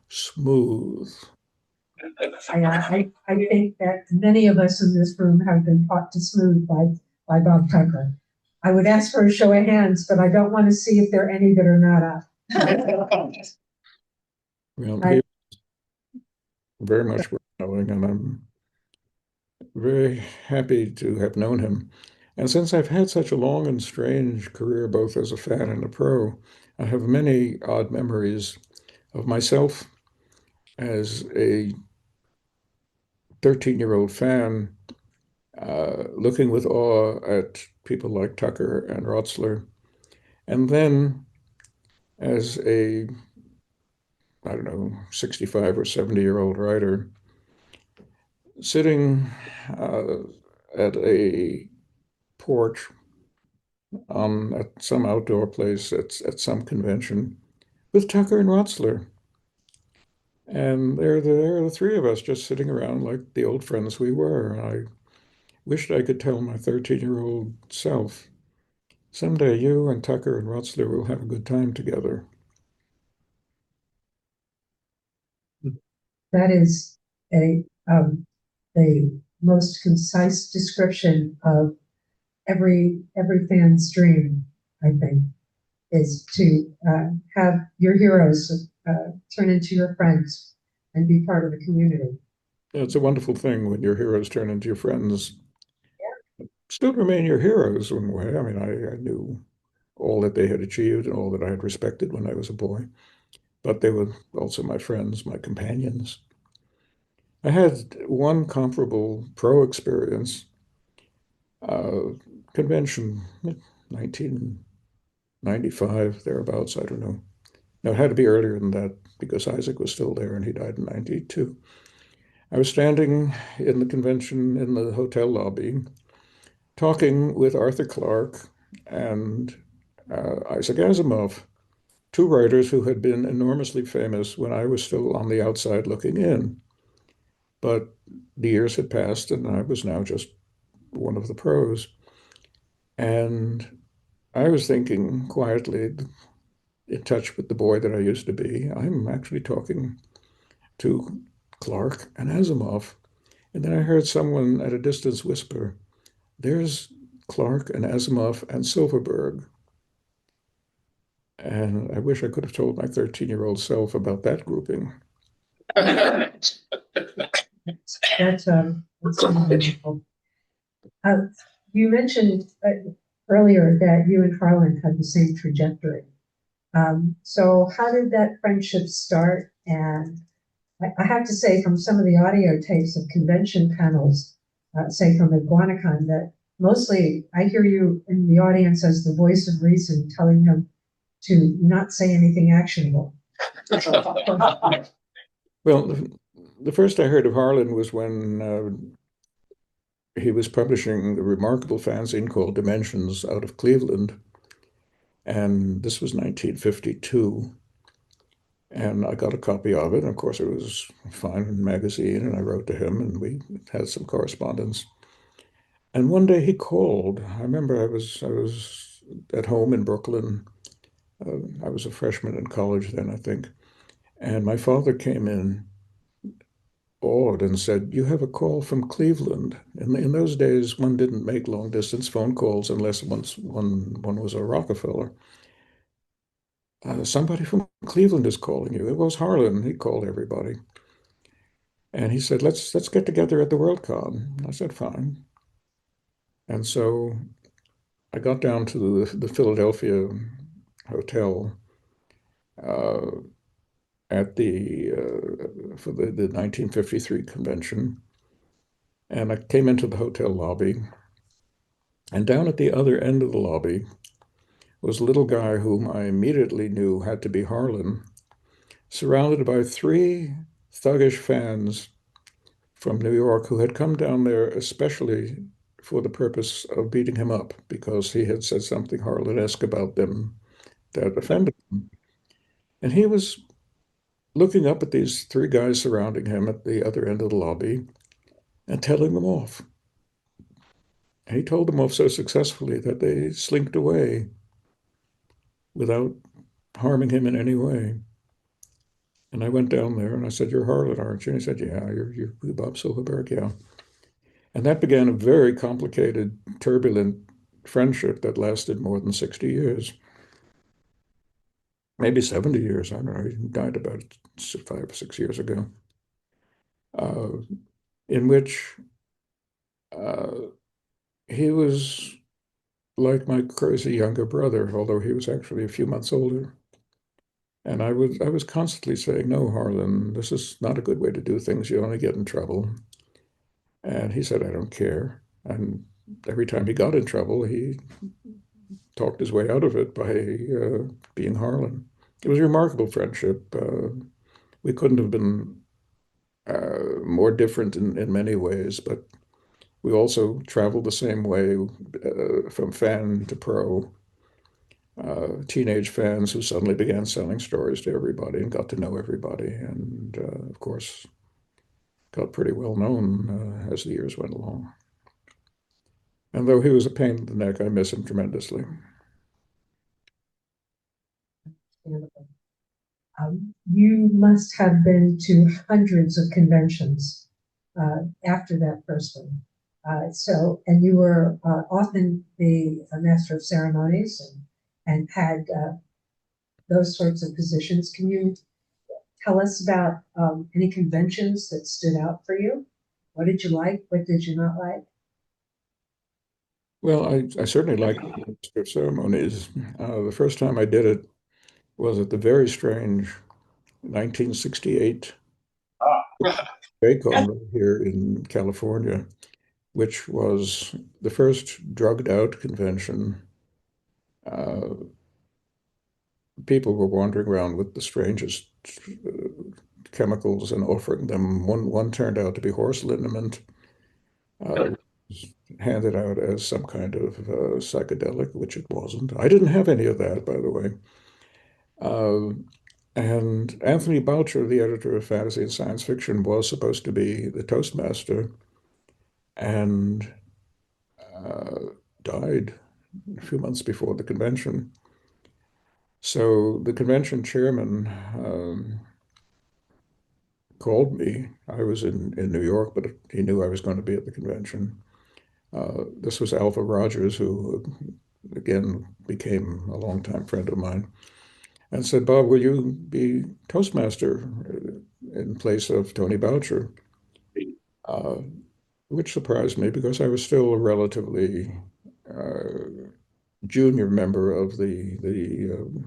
smooth. I think that many of us in this room have been taught to smooth by Bob Tucker. I would ask for a show of hands, but I don't want to see if there are any that are not up. Well, I- he very much worth knowing, and I'm very happy to have known him. And since I've had such a long and strange career, both as a fan and a pro, I have many odd memories of myself as a 13-year-old fan, looking with awe at people like Tucker and Rotsler. And then as a, I don't know, 65 or 70-year-old writer, sitting at a porch at some outdoor place at some convention with Tucker and Rotsler. And there are the three of us just sitting around like the old friends we were. I wished I could tell my 13-year-old self, someday you and Tucker and Rotsler will have a good time together. That is the most concise description of every fan's dream, I think, is to have your heroes turn into your friends and be part of the community. It's a wonderful thing when your heroes turn into your friends. Still remain your heroes in a way. I mean, I knew all that they had achieved and all that I had respected when I was a boy, but they were also my friends, my companions. I had one comparable pro experience, uh, convention, 1995, thereabouts, I don't know. No, it had to be earlier than that because Isaac was still there and he died in 92. I was standing in the convention in the hotel lobby talking with Arthur Clarke and Isaac Asimov, two writers who had been enormously famous when I was still on the outside looking in. But the years had passed and I was now just one of the pros. And I was thinking quietly, in touch with the boy that I used to be, I'm actually talking to Clarke and Asimov. And then I heard someone at a distance whisper, there's Clarke and Asimov and Silverberg. And I wish I could have told my 13-year-old self about that grouping. That's wonderful. You mentioned earlier that you and Harlan had the same trajectory. So how did that friendship start? And I have to say, from some of the audio tapes of convention panels, say from Iguanacon, that mostly I hear you in the audience as the voice of reason telling them to not say anything actionable. Well, the first I heard of Harlan was when he was publishing a remarkable fanzine called Dimensions out of Cleveland. And this was 1952. And I got a copy of it. And of course, it was a fine magazine. And I wrote to him and we had some correspondence. And one day he called. I remember I was at home in Brooklyn. I was a freshman in college then, I think. And my father came in awed and said, you have a call from Cleveland. In those days, one didn't make long distance phone calls unless one was a Rockefeller. Somebody from Cleveland is calling you. It was Harlan. He called everybody. And he said, let's get together at the Worldcon. I said, fine. And so I got down to the Philadelphia hotel uh, at the for the 1953 convention. And I came into the hotel lobby, and down at the other end of the lobby was a little guy whom I immediately knew had to be Harlan, surrounded by three thuggish fans from New York who had come down there especially for the purpose of beating him up because he had said something Harlan-esque about them that offended him. And he was looking up at these three guys surrounding him at the other end of the lobby and telling them off. And he told them off so successfully that they slinked away without harming him in any way. And I went down there and I said, "You're Harlan, aren't you?" And he said, "Yeah, you're Bob Silverberg, yeah." And that began a very complicated, turbulent friendship that lasted more than 60 years, maybe 70 years. I don't know. He died about 5 or 6 years ago, uh, in which uh, he was like my crazy younger brother, although he was actually a few months older. And I was constantly saying, "No, Harlan, this is not a good way to do things. You only get in trouble." And he said, "I don't care." And every time he got in trouble, he talked his way out of it by being Harlan. It was a remarkable friendship. We couldn't have been more different in many ways, but we also traveled the same way from fan to pro. Teenage fans who suddenly began selling stories to everybody and got to know everybody, and of course, got pretty well known as the years went along. And though he was a pain in the neck, I miss him tremendously. You must have been to hundreds of conventions after that first one. And you were often the master of ceremonies and had those sorts of positions. Can you tell us about any conventions that stood out for you? What did you like? What did you not like? Well, I certainly like the Master of Ceremonies. The first time I did it was at the very strange 1968 Baycon here in California, which was the first drugged out convention. Uh, People were wandering around with the strangest chemicals and offering them. One turned out to be horse liniment, uh, handed out as some kind of psychedelic, which it wasn't. I didn't have any of that, by the way. Uh, and Anthony Boucher, the editor of Fantasy and Science Fiction, was supposed to be the Toastmaster and died a few months before the convention. So the convention chairman called me. I was in New York, but he knew I was going to be at the convention. This was Alva Rogers, who again became a longtime friend of mine, and said, "Bob, will you be Toastmaster in place of Tony Boucher?" Uh, which surprised me because I was still a relatively junior member of the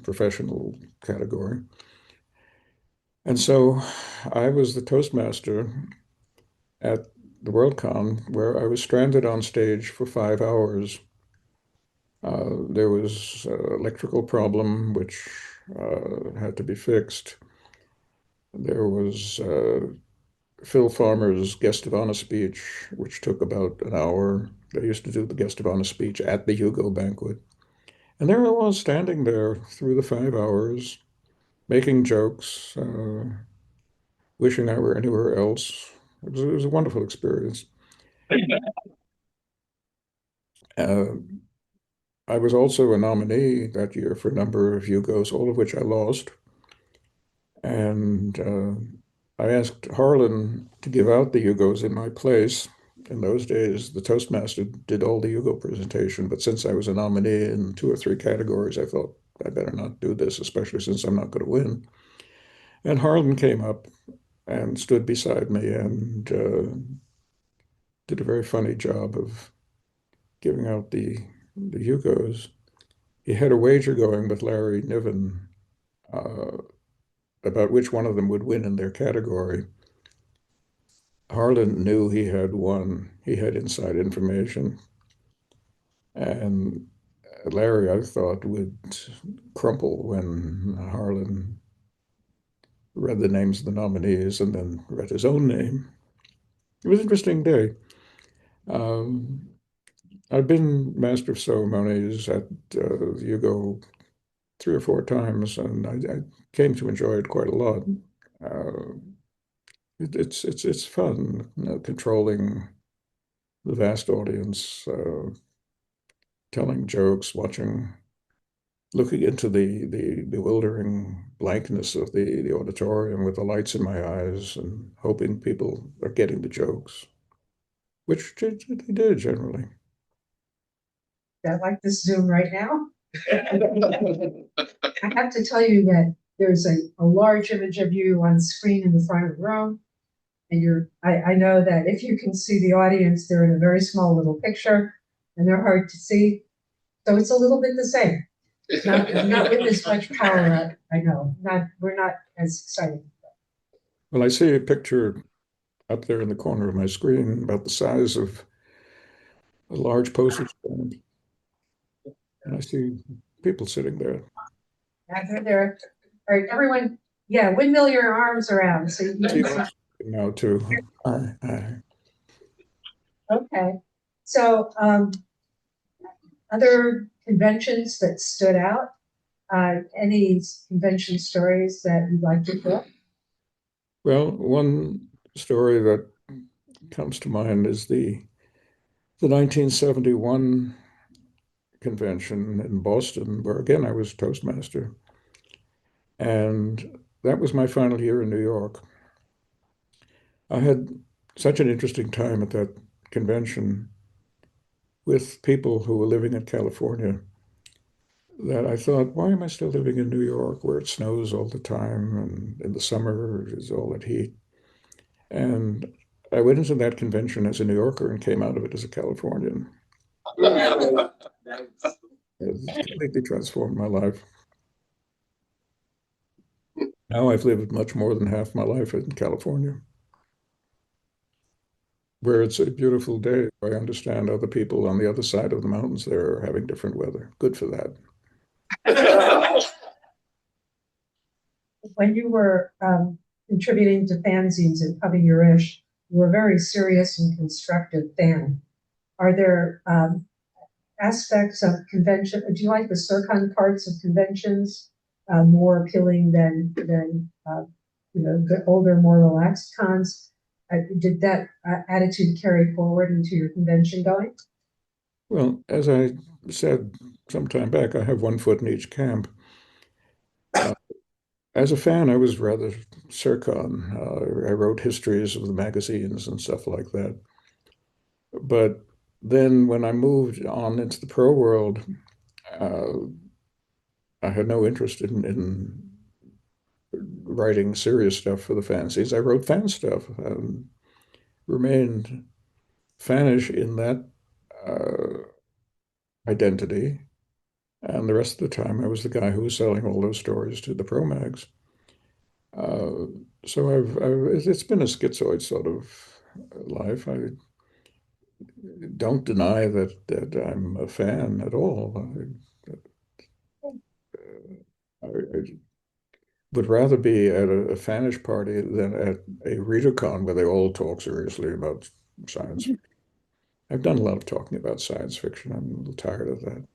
professional category. And so I was the Toastmaster at the Worldcon, where I was stranded on stage for 5 hours. There was an electrical problem which had to be fixed. There was Phil Farmer's guest of honor speech, which took about an hour. They used to do the guest of honor speech at the Hugo banquet. And there I was standing there through the 5 hours, making jokes, wishing I were anywhere else. It was a wonderful experience. Uh, I was also a nominee that year for a number of Hugos, all of which I lost. And I asked Harlan to give out the Hugos in my place. In those days, the Toastmaster did all the Hugo presentation, but since I was a nominee in 2 or 3 categories, I thought I better not do this, especially since I'm not going to win. And Harlan came up and stood beside me and did a very funny job of giving out the Hugos. He had a wager going with Larry Niven about which one of them would win in their category. Harlan knew he had won. He had inside information. And Larry, I thought, would crumple when Harlan read the names of the nominees and then read his own name. It was an interesting day. I've been master of ceremonies at Hugo 3 or 4 times, and I came to enjoy it quite a lot. It's fun, controlling the vast audience, telling jokes, looking into the bewildering blankness of the auditorium with the lights in my eyes and hoping people are getting the jokes, which they did generally. I like this Zoom right now. I have to tell you that there's a large image of you on screen in the front of the room. And I know that if you can see the audience, they're in a very small little picture and they're hard to see. So it's a little bit the same. Not with as much power, I know. We're not as exciting. Well, I see a picture up there in the corner of my screen about the size of a large postage stamp. And I see people sitting there. Yeah, they're there. All right, everyone, yeah, windmill your arms around so you See can see. us now too. Aye. Okay, so other conventions that stood out, any convention stories that you'd like to tell? Well, one story that comes to mind is the 1971 convention in Boston, where again I was Toastmaster. And that was my final year in New York. I had such an interesting time at that convention with people who were living in California that I thought, why am I still living in New York where it snows all the time and in the summer is all that heat? And I went into that convention as a New Yorker and came out of it as a Californian. It completely transformed my life. Now I've lived much more than half my life in California, where it's a beautiful day. I understand other people on the other side of the mountains there are having different weather. Good for that. When you were contributing to fanzines and Pubbing Your Ish, you were a very serious and constructive fan. Are there aspects of convention? Do you like the Circon parts of conventions more appealing than the older, more relaxed cons? Did that attitude carry forward into your convention going? Well, as I said some time back, I have one foot in each camp. As a fan, I was rather Circon. I wrote histories of the magazines and stuff like that. But then when I moved on into the pro world, I had no interest in writing serious stuff for the fanzines. I wrote fan stuff and remained fannish in that identity. And the rest of the time, I was the guy who was selling all those stories to the pro mags. So it's been a schizoid sort of life. I don't deny that I'm a fan at all. I would rather be at a fannish party than at a ReaderCon where they all talk seriously about science fiction. I've done a lot of talking about science fiction. I'm a little tired of that.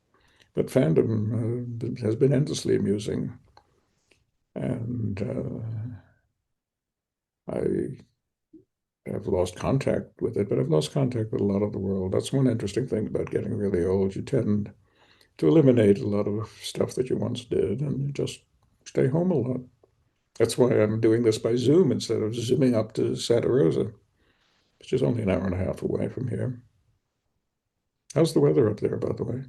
But fandom has been endlessly amusing. And I have lost contact with it, but I've lost contact with a lot of the world. That's one interesting thing about getting really old. You tend to eliminate a lot of stuff that you once did and you just stay home a lot. That's why I'm doing this by Zoom instead of zooming up to Santa Rosa, which is only an hour and a half away from here. How's the weather up there, by the way?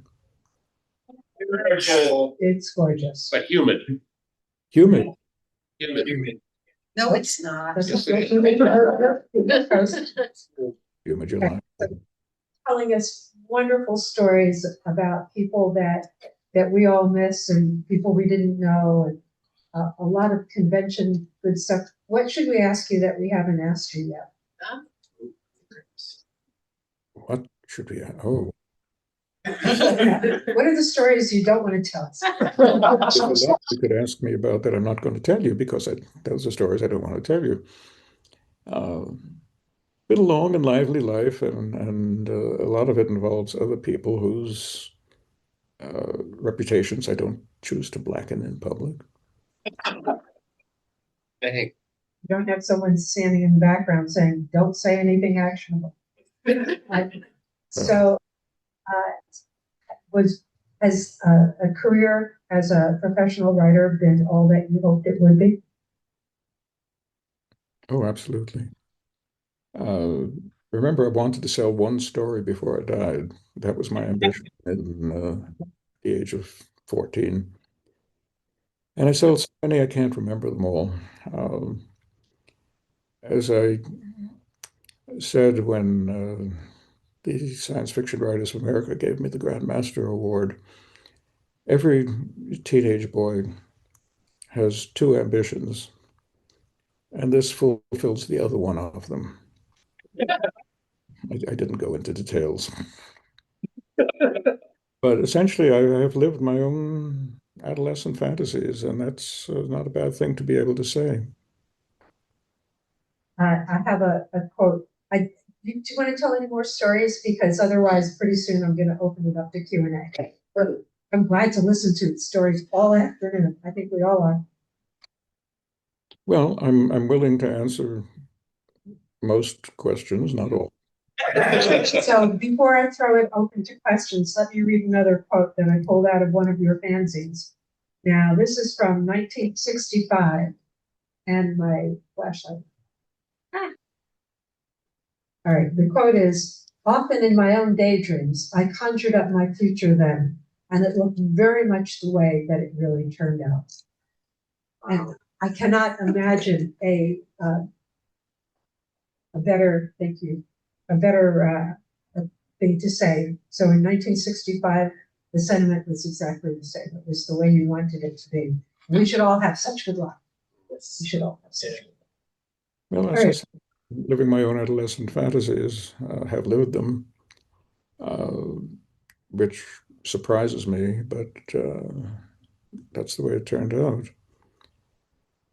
It's gorgeous. But humid. Humid. Humid. No, it's not. That's You, Magellan. telling us wonderful stories about people that we all miss and people we didn't know, and a lot of convention good stuff. What should we ask you that we haven't asked you yet? What should we? Oh, What are the stories you don't want to tell us? there's a lot you could ask me about that I'm not going to tell you because those are stories I don't want to tell you. Been a long and lively life, and a lot of it involves other people whose reputations I don't choose to blacken in public. Hey. You don't have someone standing in the background saying, "Don't say anything actionable." So, has a career as a professional writer been all that you hoped it would be? Oh, absolutely. Remember, I wanted to sell one story before I died. That was my ambition in the age of 14. And I sold so many, I can't remember them all. As I said when the Science Fiction Writers of America gave me the Grand Master Award, every teenage boy has two ambitions, and this fulfills the other one of them. I didn't go into details. But essentially, I have lived my own adolescent fantasies, and that's not a bad thing to be able to say. I have a quote. Do you want to tell any more stories? Because otherwise, pretty soon I'm going to open it up to Q&A. But I'm glad to listen to stories all afternoon. I think we all are. Well, I'm willing to answer most questions, not all. So before I throw it open to questions, let me read another quote that I pulled out of one of your fanzines. Now, this is from 1965, and my flashlight. All right, the quote is, "Often in my own daydreams, I conjured up my future then, and it looked very much the way that it really turned out." And I cannot imagine a better, thank you, a better thing to say. So in 1965, the sentiment was exactly the same. It was the way you wanted it to be. We should all have such good luck. Yes, we should all have such good luck. Well, as I said, living my own adolescent fantasies, have lived them, which surprises me, but that's the way it turned out.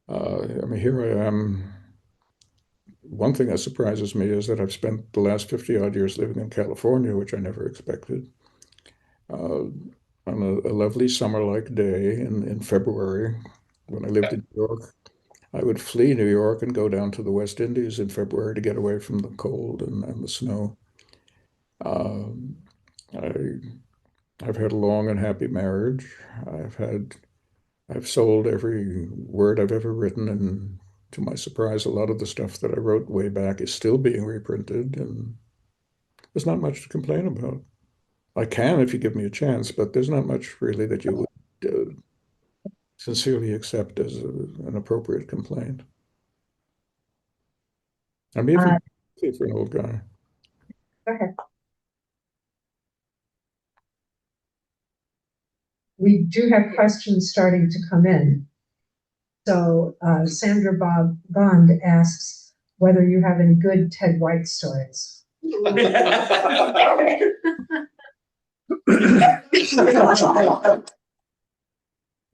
I mean, here I am. One thing that surprises me is that I've spent the last 50-odd years living in California, which I never expected. On a lovely summer-like day in February, when I lived in New York, I would flee New York and go down to the West Indies in February to get away from the cold and the snow. I've had a long and happy marriage. I've sold every word I've ever written, and to my surprise, a lot of the stuff that I wrote way back is still being reprinted, and there's not much to complain about. I can if you give me a chance, but there's not much really that you would sincerely accept as an appropriate complaint. I'm even for an old guy. Okay. We do have questions starting to come in. So Sandra Bond asks whether you have any good Ted White stories.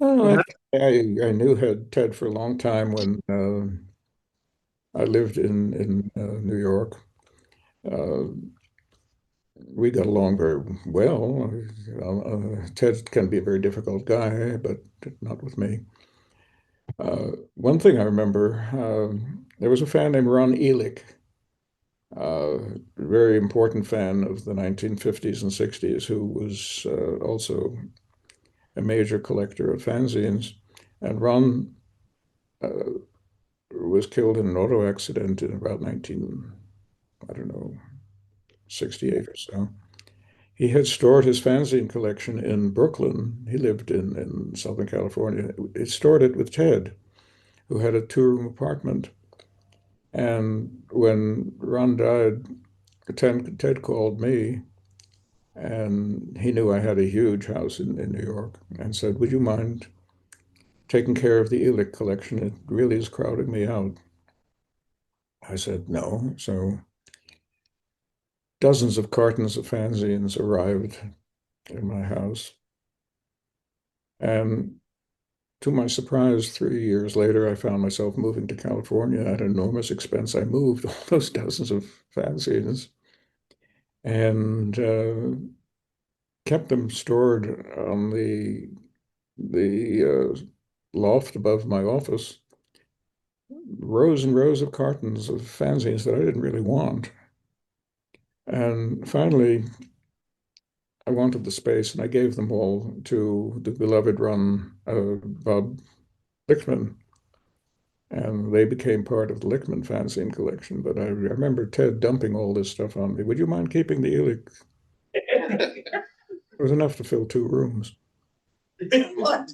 Oh, I knew Ted for a long time when I lived in New York. We got along very well. Ted can be a very difficult guy, but not with me. One thing I remember, there was a fan named Ron Elick, a very important fan of the 1950s and 60s, who was also a major collector of fanzines. And Ron was killed in an auto accident in about 68 or so. He had stored his fanzine collection in Brooklyn. He lived in Southern California. He stored it with Ted. who had a two-room apartment. And when Ron died, Ted called me, and he knew I had a huge house in New York, and said, would you mind taking care of the Ehrlich collection? It really is crowding me out. I said no. So dozens of cartons of fanzines arrived in my house. And to my surprise, 3 years later, I found myself moving to California at an enormous expense. I moved all those dozens of fanzines and kept them stored on the loft above my office. Rows and rows of cartons of fanzines that I didn't really want. And finally, I wanted the space, and I gave them all to the beloved Ron Bob Lichtman, and they became part of the Lichtman fanzine collection. But I remember Ted dumping all this stuff on me. Would you mind keeping the Ehrlich? It was enough to fill 2 rooms. What?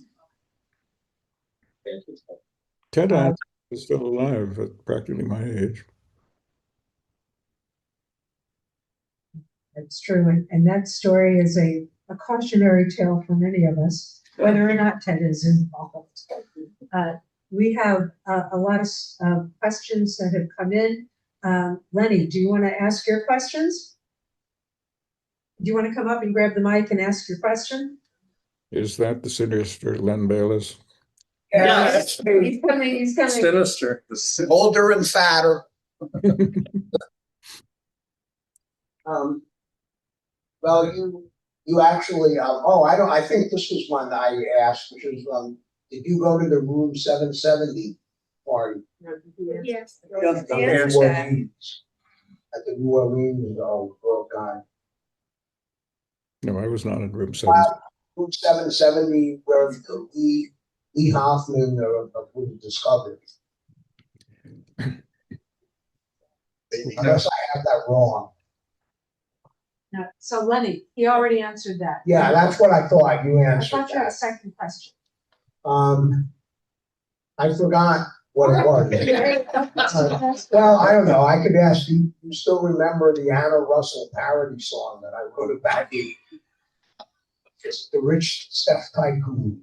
Ted Anderson is still alive at practically my age. That's true, and that story is a cautionary tale for many of us, whether or not Ted is involved. We have a lot of questions that have come in. Lenny, do you want to ask your questions? Do you want to come up and grab the mic and ask your question? Is that the sinister Len Bayless? Yes. He's coming. Sinister. Older and fatter. Well, you actually, I think this was one that I asked, which was, did you go to the room 770 party? Yes. New Orleans. At the New Orleans, oh God. No, I was not in room 7. Room 770, where Lee Hoffman was discovered. Unless I have that wrong. No, so Lenny, he already answered that. Yeah, that's what I thought. You I answered thought you had a that. second question. I forgot what it was. Well, I don't know. I could ask you. You still remember the Anna Russell parody song that I wrote about you? It's the Rich Steph Tycoon.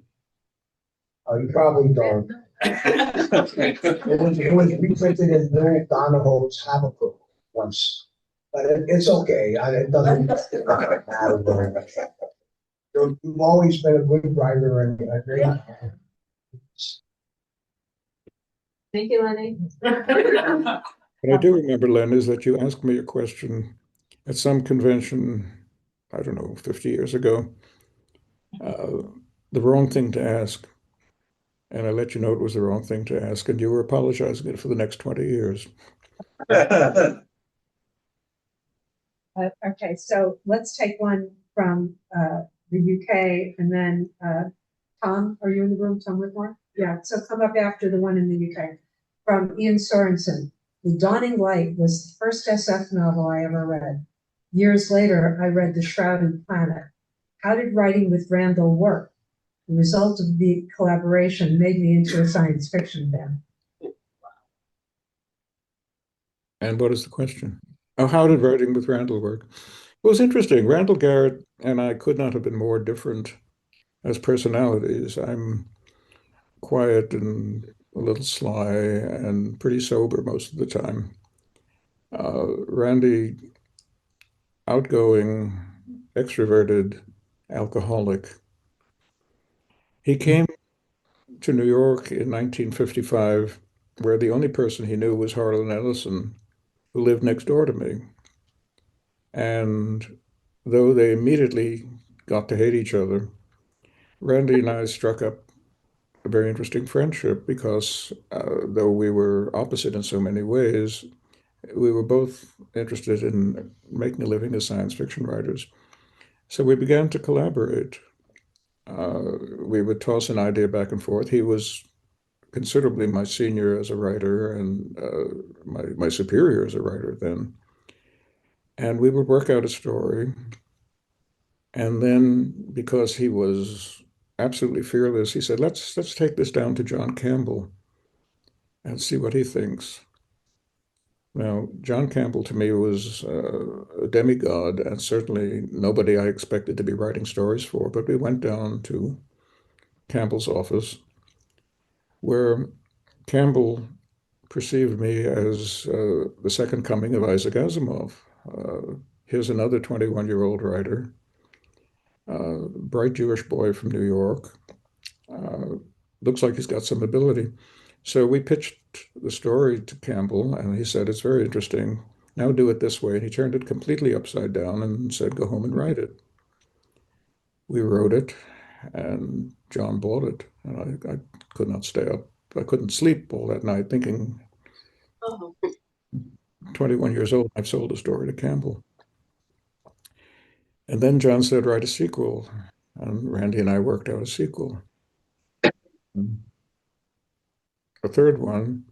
Oh, you probably don't. It was reprinted in Bill Donahoe's Habakkuk once. But it's okay. It doesn't matter very much. You've always been a good writer and a great. Thank you, Lenny. What I do remember, Len, is that you asked me a question at some convention, I don't know, 50 years ago, the wrong thing to ask. And I let you know it was the wrong thing to ask, and you were apologizing it for the next 20 years. Okay, so let's take one from the UK, and then Tom, are you in the room, Tom Whitmore? Yeah, so come up after the one in the UK. From Ian Sorensen, The Dawning Light was the first SF novel I ever read. Years later, I read The Shrouded Planet. How did writing with Randall work? The result of the collaboration made me into a science fiction fan. And what is the question? Oh, how did writing with Randall work? It was interesting. Randall Garrett and I could not have been more different as personalities. I'm quiet and a little sly and pretty sober most of the time. Randy, outgoing, extroverted, alcoholic. He came to New York in 1955, where the only person he knew was Harlan Ellison, who lived next door to me. And though they immediately got to hate each other, Randy and I struck up a very interesting friendship because though we were opposite in so many ways, we were both interested in making a living as science fiction writers. So we began to collaborate. We would toss an idea back and forth. He was considerably my senior as a writer and my superior as a writer then. And we would work out a story. And then, because he was absolutely fearless, he said, let's take this down to John Campbell. and see what he thinks. Now, John Campbell to me was a demigod, and certainly nobody I expected to be writing stories for, but we went down to Campbell's office, where Campbell perceived me as the second coming of Isaac Asimov. Here's another 21-year-old writer, bright Jewish boy from New York. Looks like he's got some ability. So we pitched the story to Campbell, and he said, it's very interesting. Now do it this way. And he turned it completely upside down and said, go home and write it. We wrote it, and John bought it. And I could not stay up. I couldn't sleep all that night thinking, Oh, 21 years old, I've sold a story to Campbell. And then John said, write a sequel. And Randy and I worked out a sequel. A third one.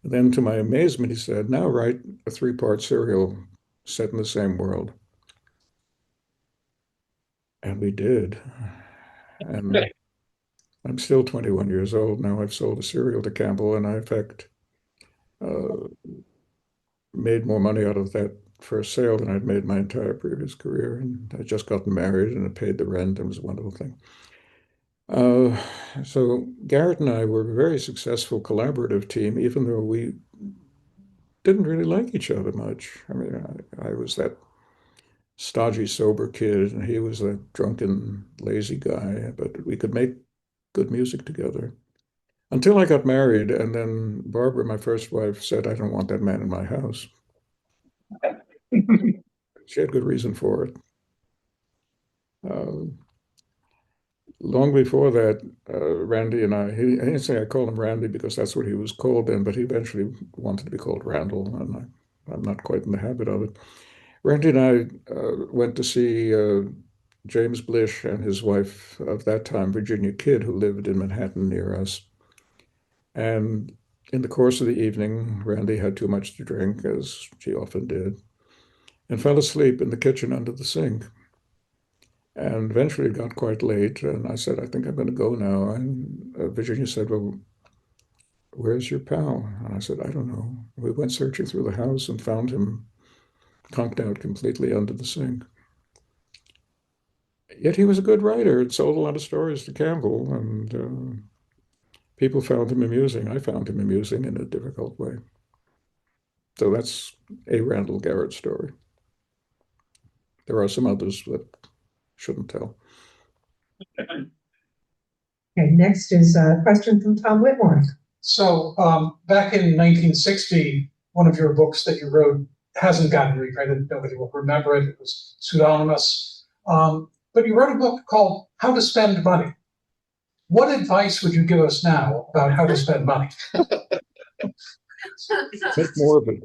And then to my amazement, he said, now write a 3-part serial set in the same world. And we did. And I'm still 21 years old. Now I've sold a serial to Campbell, and I, in fact, made more money out of that first sale than I'd made my entire previous career. And I just gotten married, and it paid the rent. It was a wonderful thing. So Garrett and I were a very successful collaborative team, even though we didn't really like each other much. I mean, I was that stodgy, sober kid, and he was a drunken, lazy guy, but we could make good music together. Until I got married, and then Barbara, my first wife, said, I don't want that man in my house. She had good reason for it. Long before that, Randy and I didn't say I called him Randy because that's what he was called then, but he eventually wanted to be called Randall, and I'm not quite in the habit of it. Randy and I went to see James Blish and his wife of that time, Virginia Kidd, who lived in Manhattan near us. And in the course of the evening, Randy had too much to drink, as she often did, and fell asleep in the kitchen under the sink. And eventually it got quite late, and I said, I think I'm going to go now. And Virginia said, well, where's your pal? And I said, I don't know. We went searching through the house and found him conked out completely under the sink. Yet he was a good writer and sold a lot of stories to Campbell, and people found him amusing. I found him amusing in a difficult way. So that's a Randall Garrett story. There are some others that shouldn't tell. Okay, next is a question from Tom Whitmore. So back in 1960, one of your books that you wrote hasn't gotten reprinted. Nobody will remember it. It was pseudonymous. But you wrote a book called How to Spend Money. What advice would you give us now about how to spend money? Make more of it.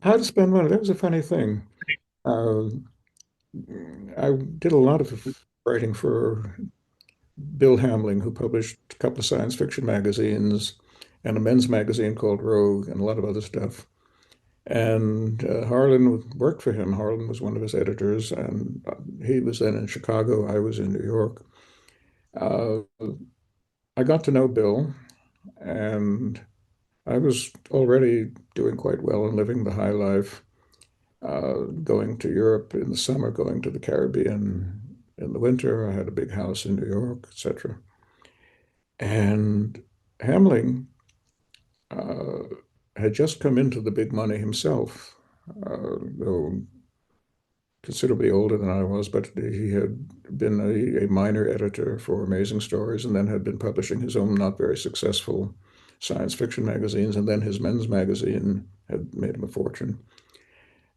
How to spend money. That was a funny thing. I did a lot of writing for Bill Hamling, who published a couple of science fiction magazines and a men's magazine called Rogue and a lot of other stuff. And Harlan worked for him. Harlan was one of his editors, and he was then in Chicago. I was in New York. I got to know Bill, and I was already doing quite well and living the high life, going to Europe in the summer, going to the Caribbean in the winter. I had a big house in New York, etc. And Hamling had just come into the big money himself, though considerably older than I was, but he had been a minor editor for Amazing Stories and then had been publishing his own not very successful science fiction magazines, and then his men's magazine had made him a fortune.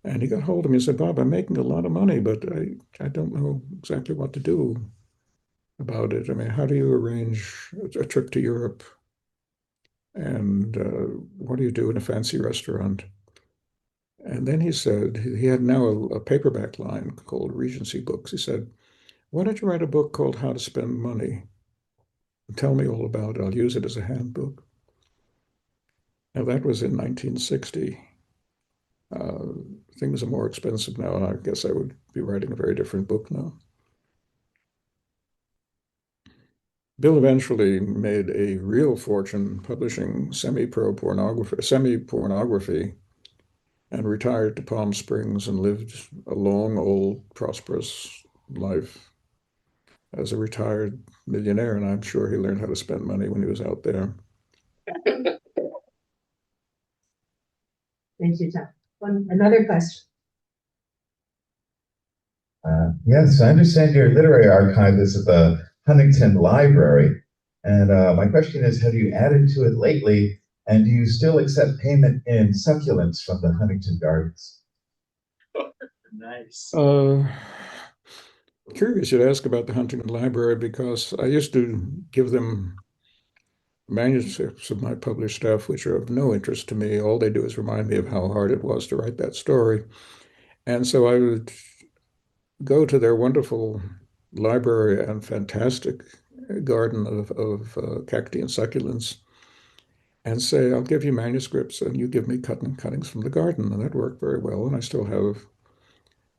And he got hold of me and said, Bob, I'm making a lot of money, but I don't know exactly what to do about it. I mean, how do you arrange a trip to Europe? And what do you do in a fancy restaurant? And then he said, he had now a paperback line called Regency Books. He said, why don't you write a book called How to Spend Money? And tell me all about it. I'll use it as a handbook. Now, that was in 1960. Things are more expensive now, and I guess I would be writing a very different book now. Bill eventually made a real fortune publishing semi-pornography, and retired to Palm Springs and lived a long, old, prosperous life as a retired millionaire. And I'm sure he learned how to spend money when he was out there. Thank you, Tom. Another question. Yes, I understand your literary archive is at the Huntington Library. And my question is, have you added to it lately? And do you still accept payment in succulents from the Huntington Gardens? Nice. Curious you'd ask about the Huntington Library, because I used to give them manuscripts of my published stuff, which are of no interest to me. All they do is remind me of how hard it was to write that story. And so I would go to their wonderful library and fantastic garden of cacti and succulents and say, I'll give you manuscripts and you give me cuttings from the garden. And that worked very well. And I still have,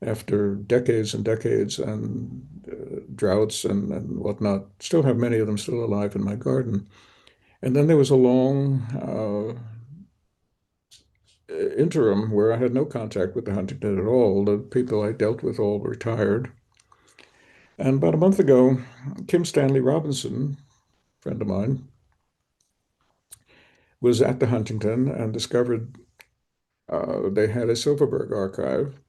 after decades and decades and droughts and whatnot, still have many of them still alive in my garden. And then there was a long interim where I had no contact with the Huntington at all. The people I dealt with all retired. And about a month ago, Kim Stanley Robinson, a friend of mine, was at the Huntington and discovered they had a Silverberg archive.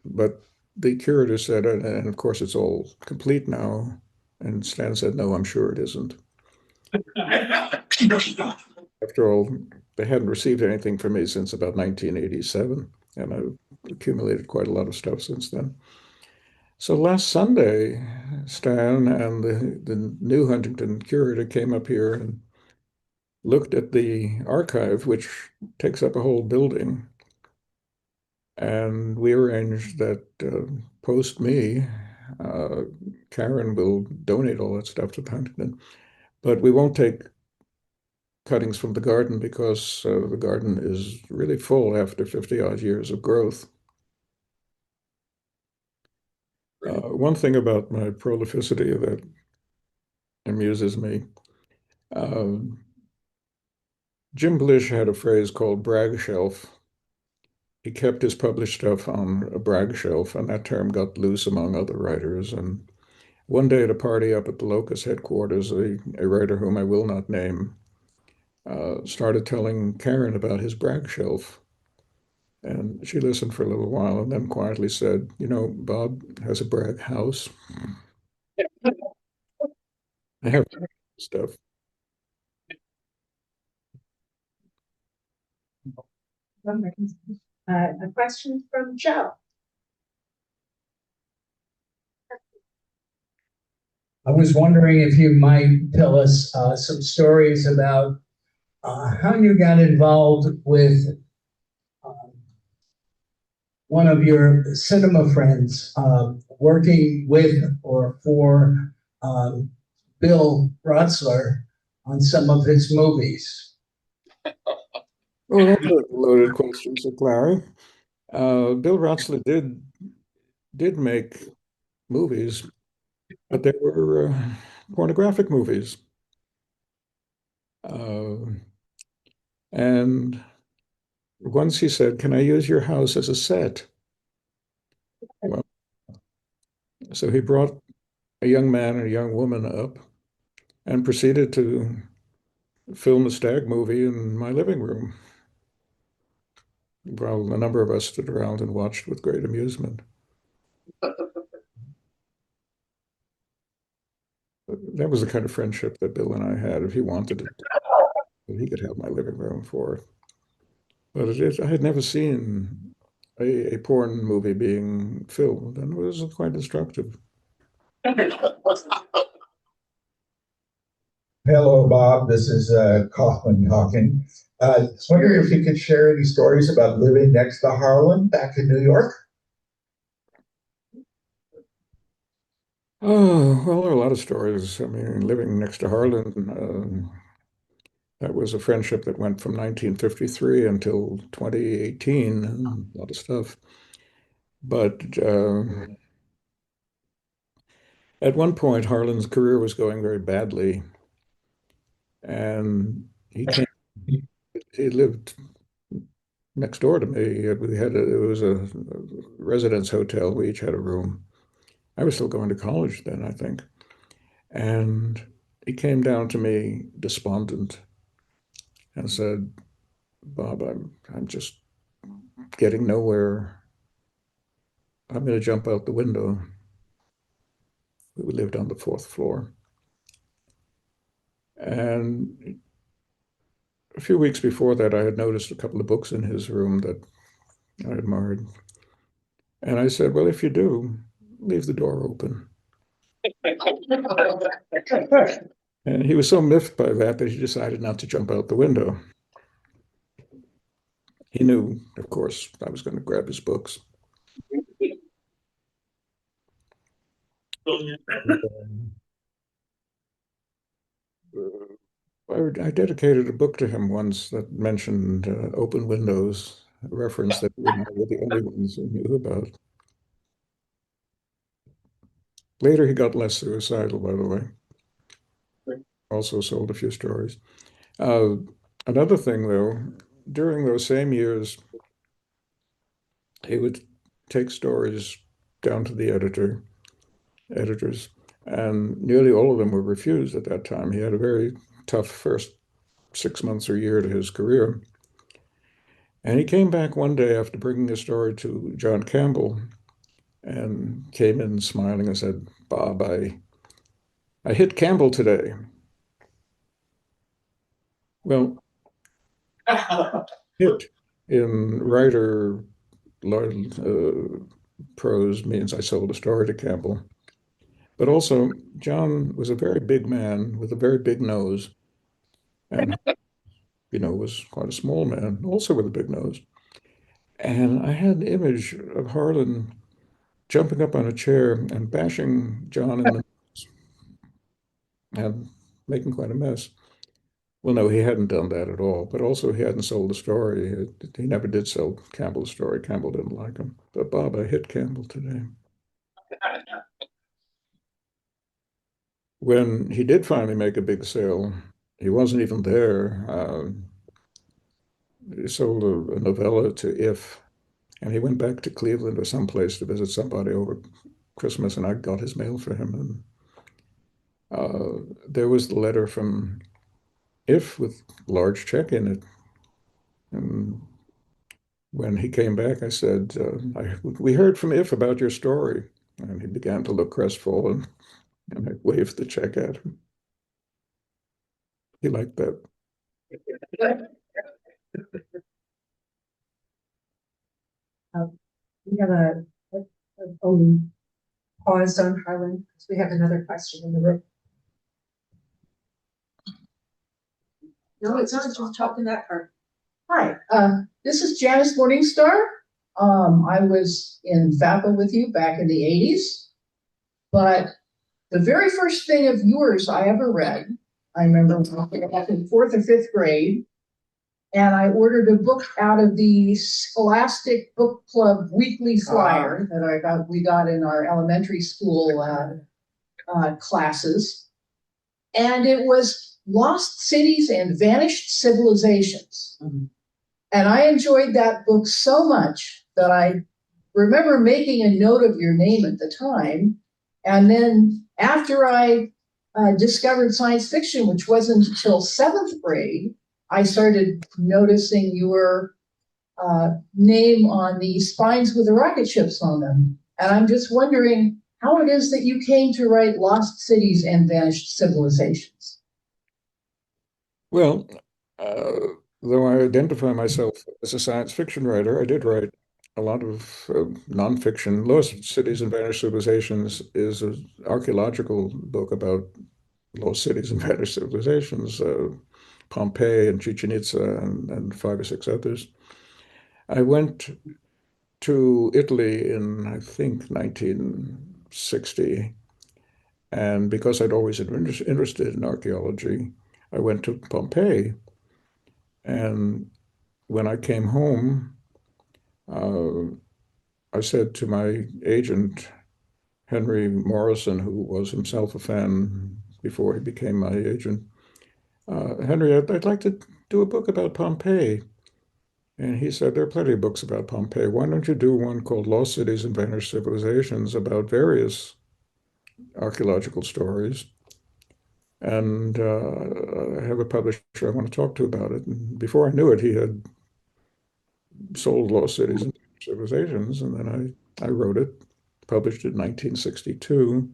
But the curator said, and of course it's all complete now. And Stan said, no, I'm sure it isn't. After all, they hadn't received anything from me since about 1987, and I've accumulated quite a lot of stuff since then. So last Sunday, Stan and the new Huntington curator came up here and looked at the archive, which takes up a whole building. And we arranged that post me, Karen will donate all that stuff to the Huntington. But we won't take cuttings from the garden because the garden is really full after 50 odd years of growth. One thing about my prolificity that amuses me, Jim Blish had a phrase called brag shelf. He kept his published stuff on a brag shelf, and that term got loose among other writers. And one day at a party up at the Locust headquarters, a writer whom I will not name started telling Karen about his brag shelf. And she listened for a little while and then quietly said, you know, Bob has a brag house. I have stuff. A question from Joe. I was wondering if you might tell us some stories about how you got involved with one of your cinema friends, working with or for Bill Rotsler on some of his movies. Well, that's a loaded question, said Larry. Bill Rotsler did make movies, but they were pornographic movies. And once he said, can I use your house as a set? Well, so he brought a young man and a young woman up and proceeded to film a stag movie in my living room, while a number of us stood around and watched with great amusement. That was the kind of friendship that Bill and I had. If he wanted it, he could have my living room for it. But I had never seen a porn movie being filmed, and it was quite instructive. Hello, Bob. This is Kaufman talking. I was wondering if you could share any stories about living next to Harlan back in New York. Oh, well, there are a lot of stories. I mean, living next to Harlan, that was a friendship that went from 1953 until 2018, and a lot of stuff. But At one point, Harlan's career was going very badly, and he lived next door to me. It was a residence hotel. We each had a room. I was still going to college then, I think. And he came down to me despondent and said, Bob, I'm just getting nowhere. I'm going to jump out the window. We lived on the fourth floor. And a few weeks before that, I had noticed a couple of books in his room that I admired. And I said, well, if you do, leave the door open. And he was so miffed by that he decided not to jump out the window. He knew, of course, I was going to grab his books. I dedicated a book to him once that mentioned open windows, a reference that we were the only ones who knew about. Later, he got less suicidal, by the way. Also sold a few stories. Another thing, though, during those same years, he would take stories down to the editors, and nearly all of them were refused at that time. He had a very tough first 6 months or year to his career. And he came back one day after bringing a story to John Campbell and came in smiling and said, Bob, I hit Campbell today. Well, hit in writer prose means I sold a story to Campbell. But also, John was a very big man with a very big nose, and was quite a small man, also with a big nose. And I had an image of Harlan jumping up on a chair and bashing John in the nose and making quite a mess. Well, no, he hadn't done that at all, but also he hadn't sold the story. He never did sell Campbell's story. Campbell didn't like him. But Bob, I hit Campbell today. When he did finally make a big sale, he wasn't even there. He sold a novella to If, and he went back to Cleveland or someplace to visit somebody over Christmas, and I got his mail for him. And there was the letter from If with large check in it. And when he came back, I said, we heard from If about your story. And he began to look crestfallen, and I waved the check at him. He liked that. We have a pause on Harlan because we have another question in the room. No, it's not just talking that part. Hi, this is Janice Morningstar. I was in FAPA with you back in the 80s, but the very first thing of yours I ever read, I remember back in 4th or 5th grade, and I ordered a book out of the Scholastic Book Club weekly flyer that we got in our elementary school classes, and it was Lost Cities and Vanished Civilizations. Mm-hmm. And I enjoyed that book so much that I remember making a note of your name at the time. And then after I discovered science fiction, which wasn't until 7th grade, I started noticing your name on the spines with the rocket ships on them. And I'm just wondering how it is that you came to write Lost Cities and Vanished Civilizations. Well, though I identify myself as a science fiction writer, I did write a lot of nonfiction. Lost Cities and Vanished Civilizations is an archaeological book about lost cities and vanished civilizations, Pompeii and Chichen Itza and 5 or 6 others. I went to Italy in, I think, 1960, and because I'd always been interested in archaeology, I went to Pompeii. And when I came home, I said to my agent, Henry Morrison, who was himself a fan before he became my agent. Henry, I'd like to do a book about Pompeii. And he said, there are plenty of books about Pompeii. Why don't you do one called Lost Cities and Vanished Civilizations about various archaeological stories? And I have a publisher I want to talk to about it. And before I knew it, he had sold Lost Cities and Vanished Civilizations. And then I wrote it, published it in 1962.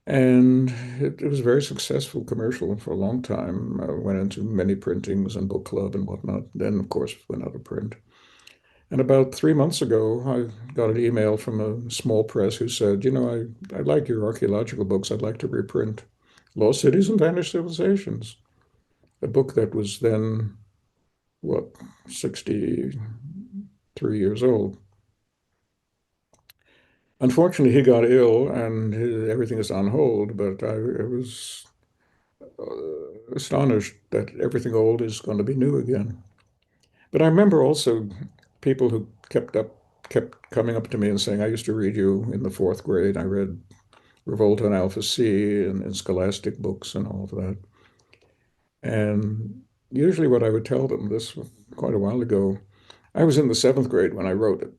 And it was a very successful commercial for a long time. Went into many printings and book club and whatnot. Then, of course, went out of print. And about 3 months ago, I got an email from a small press who said, you know, I like your archaeological books. I'd like to reprint Lost Cities and Vanished Civilizations, a book that was then, what, 63 years old. Unfortunately, he got ill and everything is on hold, but I was astonished that everything old is going to be new again. But I remember also people who kept coming up to me and saying, I used to read you in the 4th grade. I read Revolt on Alpha C and scholastic books and all of that. And usually what I would tell them, this was quite a while ago, I was in the 7th grade when I wrote it.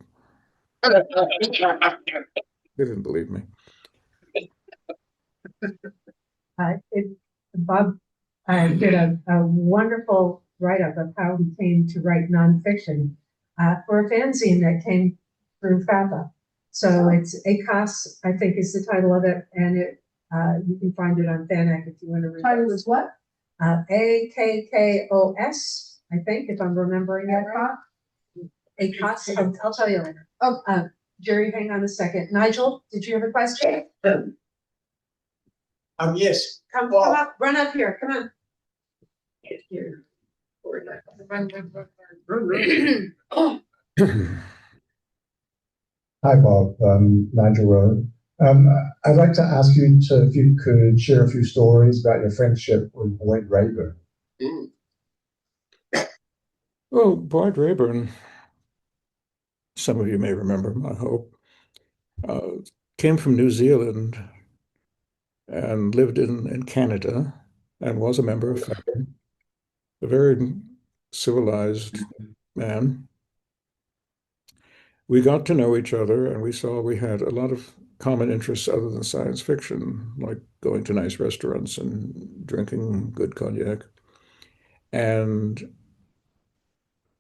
They didn't believe me. Bob did a wonderful write-up of how he came to write nonfiction for a fanzine that came through FAPA. So it's ACOS, I think is the title of it, and you can find it on Fanac if you want to read it. Title is what? AKKOS, I think, if I'm remembering that right. ACOS, I'll tell you later. Oh, Jerry, hang on a second. Nigel, did you have a question? Yes. Come up, run up here, come on. Here. Hi, Bob. Nigel Rowan. I'd like to ask you if you could share a few stories about your friendship with Boyd Rayburn. Well, Boyd Rayburn, some of you may remember him, I hope, came from New Zealand and lived in Canada and was a member of FAPA, a very civilized man. We got to know each other and we saw we had a lot of common interests other than science fiction, like going to nice restaurants and drinking good cognac. And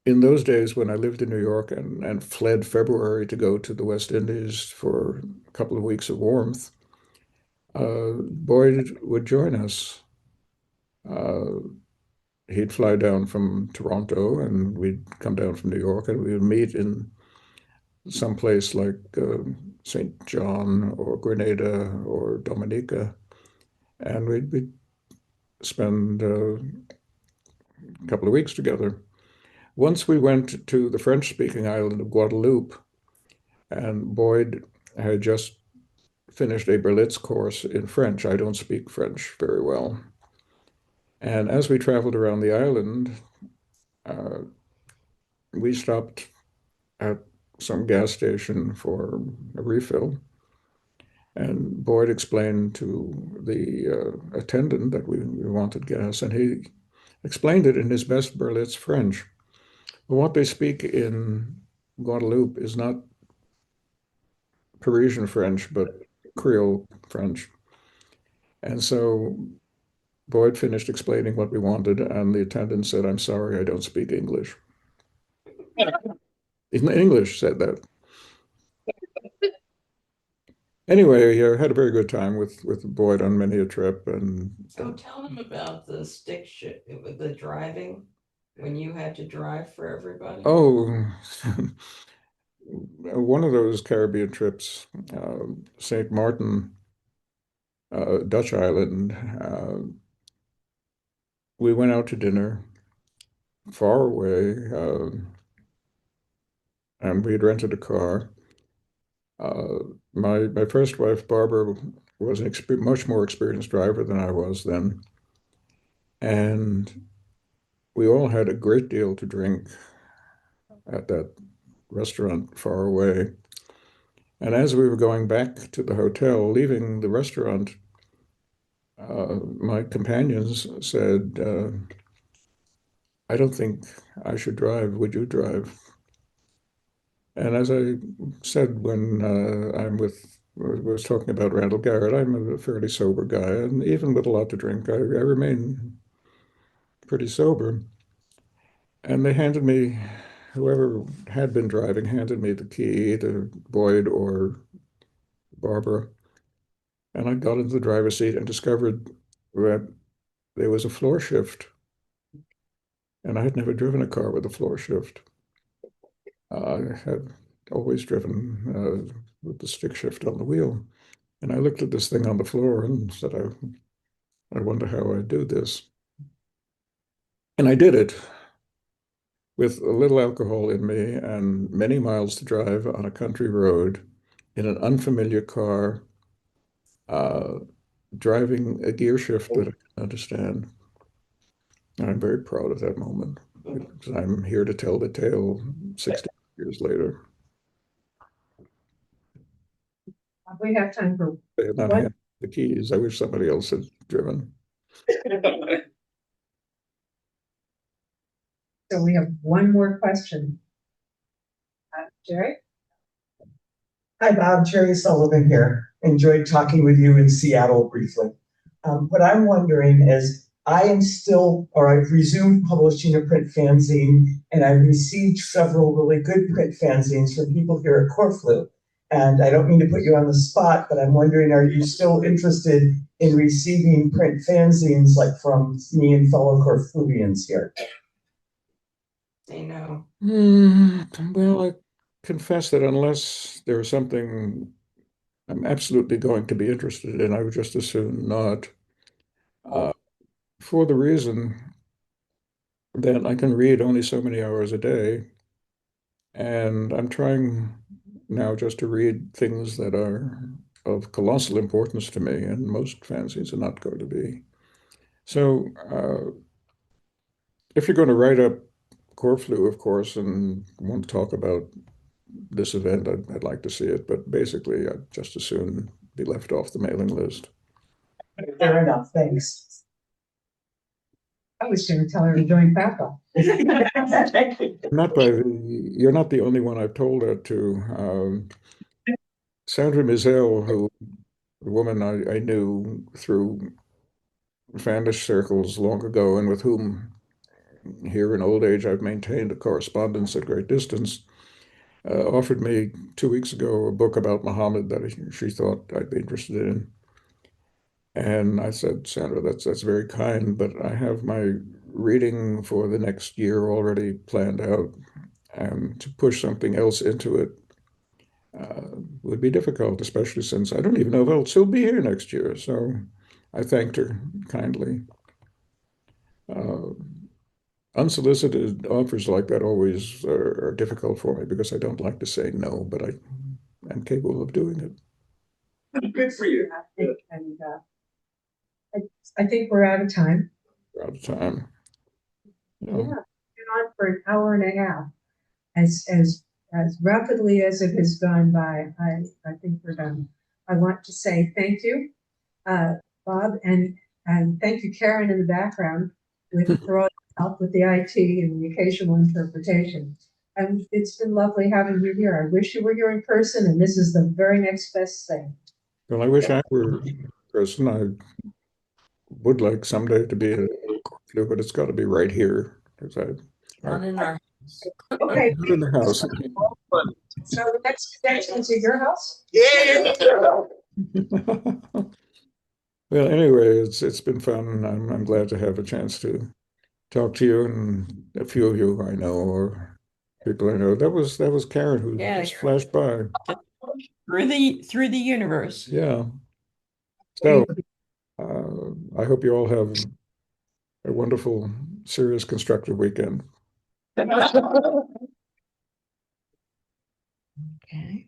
in those days when I lived in New York and fled February to go to the West Indies for a couple of weeks of warmth, Boyd would join us. He'd fly down from Toronto and we'd come down from New York and we would meet in some place like St. John or Grenada or Dominica. And we'd spend a couple of weeks together. Once we went to the French-speaking island of Guadeloupe, and Boyd had just finished a Berlitz course in French. I don't speak French very well. And as we traveled around the island, we stopped at some gas station for a refill. And Boyd explained to the attendant that we wanted gas, and he explained it in his best Berlitz French. But what they speak in Guadeloupe is not Parisian French, but Creole French. And so Boyd finished explaining what we wanted, and the attendant said, I'm sorry, I don't speak English. In English said that. Anyway, I had a very good time with Boyd on many a trip. And So tell them about the stick shift, the driving, when you had to drive for everybody. oh, one of those Caribbean trips, St. Martin, Dutch island, we went out to dinner far away, and we had rented a car. My first wife, Barbara, was an much more experienced driver than I was then. And we all had a great deal to drink at that restaurant far away. And as we were going back to the hotel, leaving the restaurant, my companions said, I don't think I should drive. Would you drive? And as I said when was talking about Randall Garrett, I'm a fairly sober guy, and even with a lot to drink, I remain pretty sober. And they handed me, whoever had been driving, handed me the key, either Boyd or Barbara. And I got into the driver's seat and discovered that there was a floor shift. And I had never driven a car with a floor shift. I had always driven with the stick shift on the wheel. And I looked at this thing on the floor and said, I wonder how I do this. And I did it with a little alcohol in me and many miles to drive on a country road in an unfamiliar car, driving a gear shift that I can understand. And I'm very proud of that moment because I'm here to tell the tale 60 years later. We have time for They had not What? had the keys. I wish somebody else had driven. So we have one more question. Jerry? Hi, Bob. Jerry Sullivan here. Enjoyed talking with you in Seattle briefly. What I'm wondering is, I am still, or I've resumed publishing a print fanzine, and I've received several really good print fanzines from people here at Corflu. And I don't mean to put you on the spot, but I'm wondering, are you still interested in receiving print fanzines like from me and fellow Corfluvians here? Say no. Well, I confess that unless there's something I'm absolutely going to be interested in, I would just as soon not. For the reason that I can read only so many hours a day, and I'm trying now just to read things that are of colossal importance to me, and most fanzines are not going to be. So if you're going to write up Corflu, of course, and want to talk about this event, I'd like to see it, but basically I'd just as soon be left off the mailing list. Fair enough, thanks. I was going to tell her to join FAPA. You're not the only one I've told that to. Sandra Mizell, who, a woman I knew through fannish circles long ago, and with whom here in old age I've maintained a correspondence at great distance, offered me 2 weeks ago a book about Muhammad that she thought I'd be interested in. And I said, Sandra, that's very kind, but I have my reading for the next year already planned out, and to push something else into it would be difficult, especially since I don't even know if I'll still be here next year. So I thanked her kindly. Unsolicited offers like that always are difficult for me because I don't like to say no, but I am capable of doing it. Good for you. And I think we're out of time. We're out of time. Yeah, been on for an hour and a half. As rapidly as it has gone by, I think we're done. I want to say thank you, Bob, and thank you, Karen, in the background, for all your help with the IT and the occasional interpretation. And it's been lovely having you here. I wish you were here in person, and this is the very next best thing. Well, I wish I were in person. I would like someday to be a Corflu, but it's got to be right here. Not in our house. Okay, Not in the house. so the next connection is at your house? Well, anyway, it's been fun. I'm glad to have a chance to talk to you and a few of you I know or people I know. That was Karen who just flashed by. Through the universe. Yeah. So I hope you all have a wonderful, serious, constructive weekend. Okay.